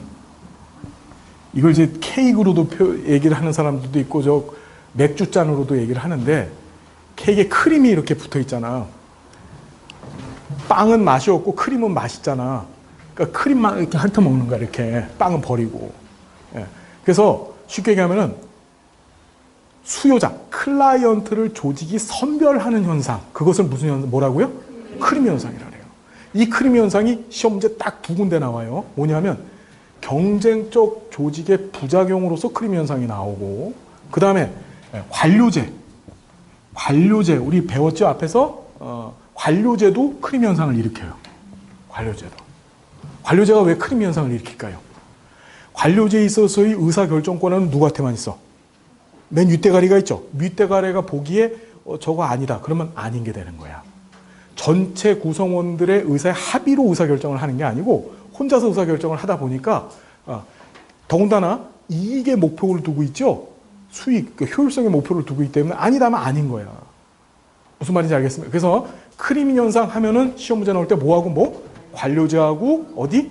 이걸 이제 케이크로도 얘기를 하는 사람들도 있고 저 맥주잔으로도 얘기를 하는데 케이크에 크림이 이렇게 붙어 있잖아. 빵은 맛이 없고 크림은 맛있잖아. 그러니까 크림만 이렇게 핥아 먹는 거야, 이렇게. 빵은 버리고. 그래서 쉽게 얘기하면은 수요자, 클라이언트를 조직이 선별하는 현상. 그것을 무슨 현상, 뭐라고요? 크림 현상이라고 해요. 이 크림 현상이 시험 문제 딱 두 군데 나와요. 뭐냐면 경쟁적 조직의 부작용으로서 크림 현상이 나오고, 그 다음에 관료제, 우리 배웠죠? 앞에서 관료제도 크림 현상을 일으켜요. 관료제가 왜 크림 현상을 일으킬까요? 관료제에 있어서의 의사결정권은 누구한테만 있어? 맨 윗대가리가 있죠? 윗대가리가 보기에 저거 아니다. 그러면 아닌 게 되는 거야. 전체 구성원들의 의사의 합의로 의사결정을 하는 게 아니고 혼자서 의사결정을 하다 보니까 더군다나 이익의 목표를 두고 있죠? 수익, 효율성의 목표를 두고 있기 때문에 아니다면 아닌 거야. 무슨 말인지 알겠습니까? 그래서 크리밍 현상 하면은 시험 문제 나올 때 뭐하고 뭐? 관료제하고 어디?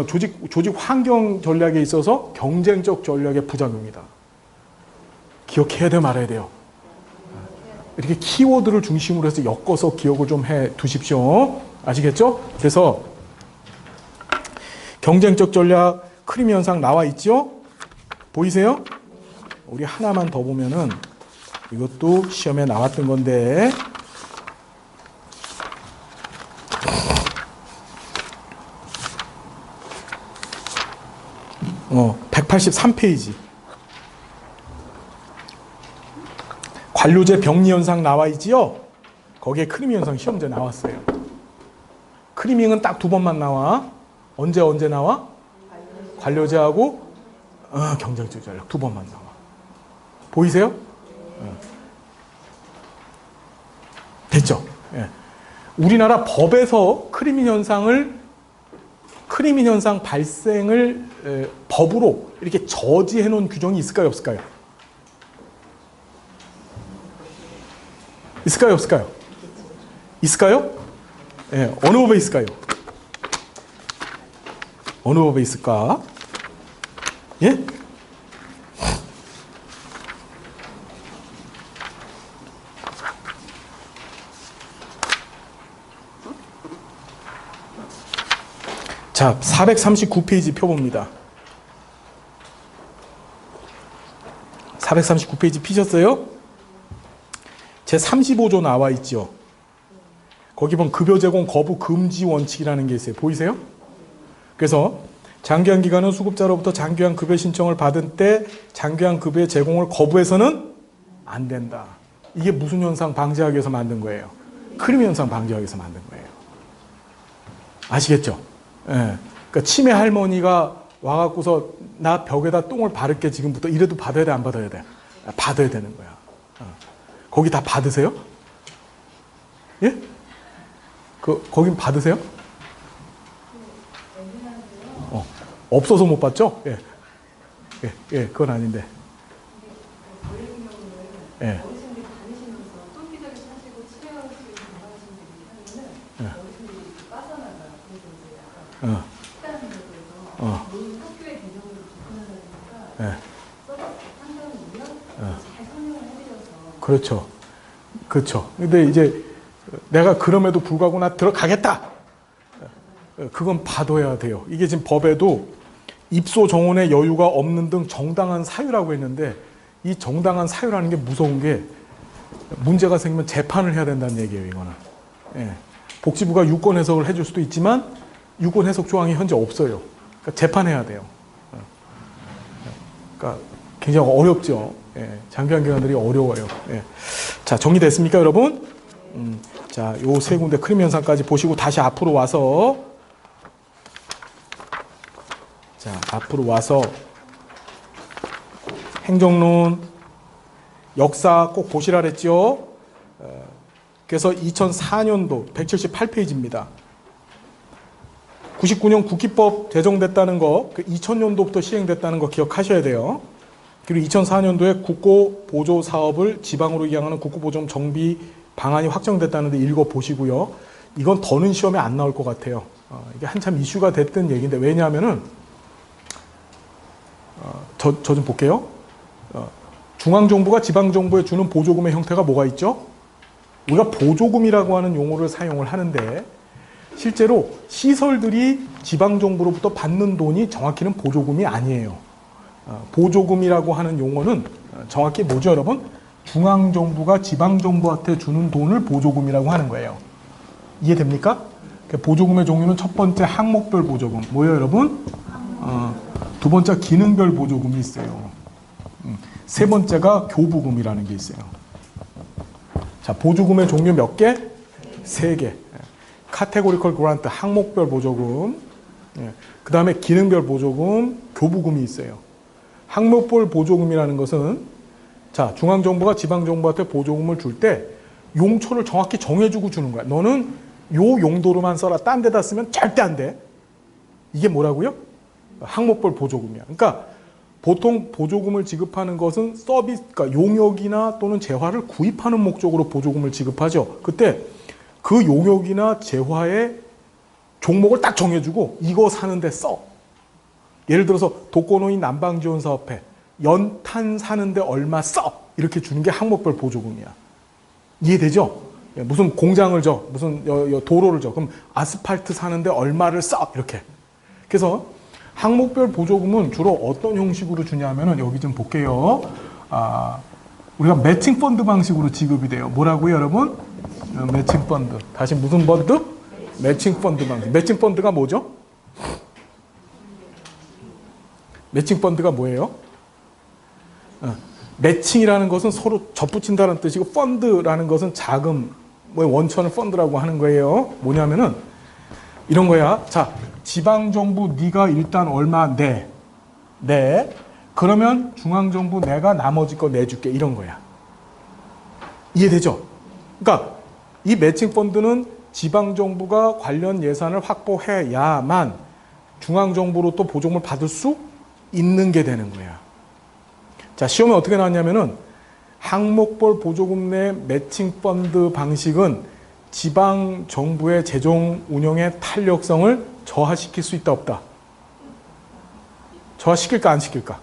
조직 환경 전략에 있어서 경쟁적 전략의 부작용이다. 기억해야 돼 말아야 돼요. 이렇게 키워드를 중심으로 해서 엮어서 기억을 좀 해 두십시오. 아시겠죠? 그래서 경쟁적 전략 크리밍 현상 나와 있죠? 보이세요? 우리 하나만 더 보면은 이것도 시험에 나왔던 건데 183페이지 관료제 병리 현상 나와 있지요? 거기에 크리밍 현상 시험제 나왔어요. 크리밍은 딱 2번만 나와. 언제 나와? 관료제하고 경쟁적 전략 2번만 나와. 보이세요? 됐죠? 예. 우리나라 법에서 크리밍 현상 발생을 법으로 이렇게 저지해 놓은 규정이 있을까요, 없을까요? 있을까요, 없을까요? 있을까요? 예, 어느 법에 있을까요? 어느 법에 있을까? 예? 자, 439페이지 펴봅니다. 439페이지 피셨어요? 제 35조 나와 있죠. 거기 보면 급여 제공 거부 금지 원칙이라는 게 있어요. 보이세요? 그래서 장기한 기간은 수급자로부터 장기한 급여 신청을 받은 때 장기한 급여 제공을 거부해서는 안 된다. 이게 무슨 현상 방지하기 위해서 만든 거예요? 크리밍 현상 방지하기 위해서 만든 거예요. 아시겠죠? 예. 그러니까 치매 할머니가 와갖고서 나 벽에다 똥을 바를게 지금부터 이래도 받아야 돼, 안 받아야 돼? 받아야 되는 거야. 거기 다 받으세요? 예? 거긴 받으세요? 없어서 못 받죠? 예. 예, 그건 아닌데. 예. 그렇죠. 그렇죠. 근데 이제 내가 그럼에도 불구하고 나 들어가겠다. 그건 받아야 돼요. 이게 지금 법에도 입소 정원의 여유가 없는 등 정당한 사유라고 했는데 이 정당한 사유라는 게 무서운 게 문제가 생기면 재판을 해야 된다는 얘기예요. 이거는. 예. 복지부가 유권 해석을 해줄 수도 있지만 유권 해석 조항이 현재 없어요. 그러니까 재판해야 돼요. 그러니까 굉장히 어렵죠. 예. 장기한 기관들이 어려워요. 예. 자, 정리됐습니까, 여러분? 자, 요 세 군데 크리밍 현상까지 보시고 다시 앞으로 와서 행정론 역사 꼭 보시라 그랬죠. 그래서 2004년도 178페이지입니다. 99년 국기법 제정됐다는 거, 2000년도부터 시행됐다는 거 기억하셔야 돼요. 그리고 2004년도에 국고보조 사업을 지방으로 이양하는 국고보조금 정비 방안이 확정됐다는데 읽어보시고요. 이건 더는 시험에 안 나올 것 같아요. 이게 한참 이슈가 됐던 얘기인데 왜냐하면은 저 좀 볼게요. 중앙정부가 지방정부에 주는 보조금의 형태가 뭐가 있죠? 우리가 보조금이라고 하는 용어를 사용을 하는데 실제로 시설들이 지방정부로부터 받는 돈이 정확히는 보조금이 아니에요. 보조금이라고 하는 용어는 정확히 뭐죠, 여러분? 중앙정부가 지방정부한테 주는 돈을 보조금이라고 하는 거예요. 이해됩니까? 보조금의 종류는 첫 번째 항목별 보조금. 뭐예요, 여러분? 두 번째 기능별 보조금이 있어요. 세 번째가 교부금이라는 게 있어요. 자, 보조금의 종류 몇 개? 3개. 카테고리컬 그란트, 항목별 보조금. 그 다음에 기능별 보조금, 교부금이 있어요. 항목별 보조금이라는 것은 자, 중앙정부가 지방정부한테 보조금을 줄 때 용처를 정확히 정해주고 주는 거야. 너는 요 용도로만 써라. 딴 데다 쓰면 절대 안 돼. 이게 뭐라고요? 항목별 보조금이야. 그러니까 보통 보조금을 지급하는 것은 서비스, 그러니까 용역이나 또는 재화를 구입하는 목적으로 보조금을 지급하죠. 그때 그 용역이나 재화의 종목을 딱 정해주고 이거 사는데 써. 예를 들어서 독거노인 난방지원사업회 연탄 사는데 얼마 써. 이렇게 주는 게 항목별 보조금이야. 이해되죠? 무슨 공장을 줘, 무슨 도로를 줘. 그럼 아스팔트 사는데 얼마를 써. 이렇게. 그래서 항목별 보조금은 주로 어떤 형식으로 주냐면은 여기 좀 볼게요. 우리가 매칭 펀드 방식으로 지급이 돼요. 뭐라고요, 여러분? 매칭 펀드. 다시 무슨 펀드? 매칭 펀드 방식. 매칭 펀드가 뭐죠? 매칭 펀드가 뭐예요? 매칭이라는 것은 서로 접붙인다는 뜻이고, 펀드라는 것은 자금, 뭐 원천을 펀드라고 하는 거예요. 뭐냐면은 이런 거야. 자, 지방정부 네가 일단 얼마 내. 그러면 중앙정부 내가 나머지 거 내줄게. 이런 거야. 이해되죠? 그러니까 이 매칭 펀드는 지방정부가 관련 예산을 확보해야만 중앙정부로부터 보조금을 받을 수 있는 게 되는 거야. 자, 시험에 어떻게 나왔냐면은 항목별 보조금 내 매칭 펀드 방식은 지방 정부의 재정 운영의 탄력성을 저하시킬 수 있다 없다? 저하시킬까 안 시킬까?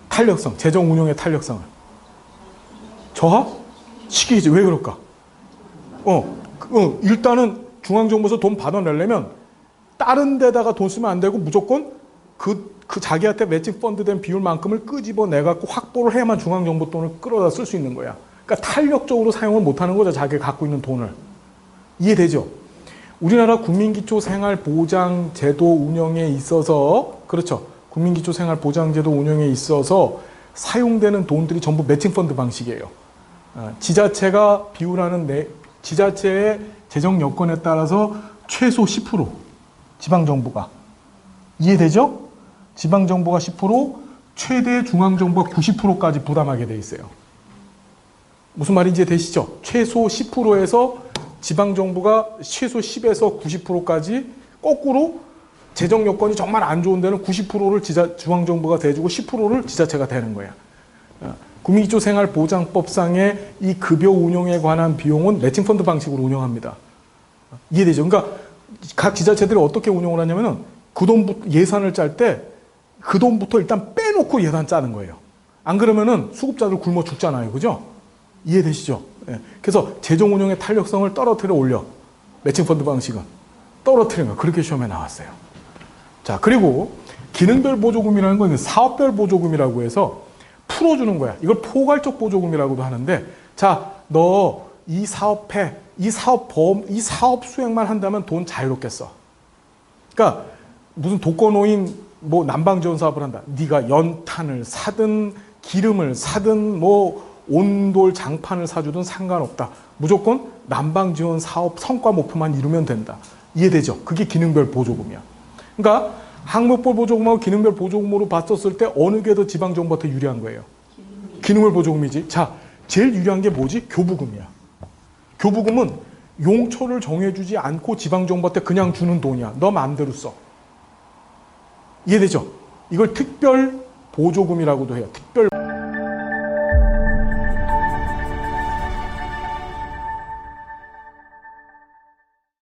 탄력성, 재정 운영의 탄력성을 저하시키지. 왜 그럴까? 일단은 중앙정부에서 돈 받아내려면 다른 데다가 돈 쓰면 안 되고 무조건 그 자기한테 매칭 펀드 된 비율만큼을 끄집어내갖고 확보를 해야만 중앙정부 돈을 끌어다 쓸 수 있는 거야. 그러니까 탄력적으로 사용을 못하는 거죠. 자기가 갖고 있는 돈을. 이해되죠? 우리나라 국민기초생활보장제도 운영에 있어서, 그렇죠. 국민기초생활보장제도 운영에 있어서 사용되는 돈들이 전부 매칭펀드 방식이에요. 지자체가 비율하는 지자체의 재정 여건에 따라서 최소 10%, 지방정부가. 이해되죠? 지방정부가 10%, 최대 중앙정부가 90%까지 부담하게 돼 있어요. 무슨 말인지 되시죠? 최소 10%에서 지방정부가 최소 10에서 90%까지 거꾸로 재정 여건이 정말 안 좋은 데는 90%를 중앙정부가 대주고 10%를 지자체가 대는 거야. 국민기초생활보장법상의 이 급여 운용에 관한 비용은 매칭펀드 방식으로 운영합니다. 이해되죠? 그러니까 각 지자체들이 어떻게 운영을 하냐면은 그 돈부터 예산을 짤 때 그 돈부터 일단 빼놓고 예산 짜는 거예요. 안 그러면은 수급자들 굶어 죽잖아요. 그죠? 이해되시죠? 예. 그래서 재정 운영의 탄력성을 떨어뜨려 올려. 매칭펀드 방식은. 떨어뜨리는 거. 그렇게 시험에 나왔어요. 자, 그리고 기능별 보조금이라는 건 사업별 보조금이라고 해서 풀어주는 거야. 이걸 포괄적 보조금이라고도 하는데, 자, 너 이 사업해. 이 사업 수행만 한다면 돈 자유롭게 써. 그러니까 무슨 독거노인 뭐 난방지원 사업을 한다. 네가 연탄을 사든 기름을 사든 뭐 온돌 장판을 사주든 상관없다. 무조건 난방지원 사업 성과 목표만 이루면 된다. 이해되죠? 그게 기능별 보조금이야. 그러니까 항목별 보조금하고 기능별 보조금으로 봤었을 때 어느 게 더 지방정부한테 유리한 거예요? 기능별 보조금이지. 자, 제일 유리한 게 뭐지? 교부금이야. 교부금은 용처를 정해주지 않고 지방정부한테 그냥 주는 돈이야. 너 마음대로 써. 이해되죠? 이걸 특별 보조금이라고도 해요. 특별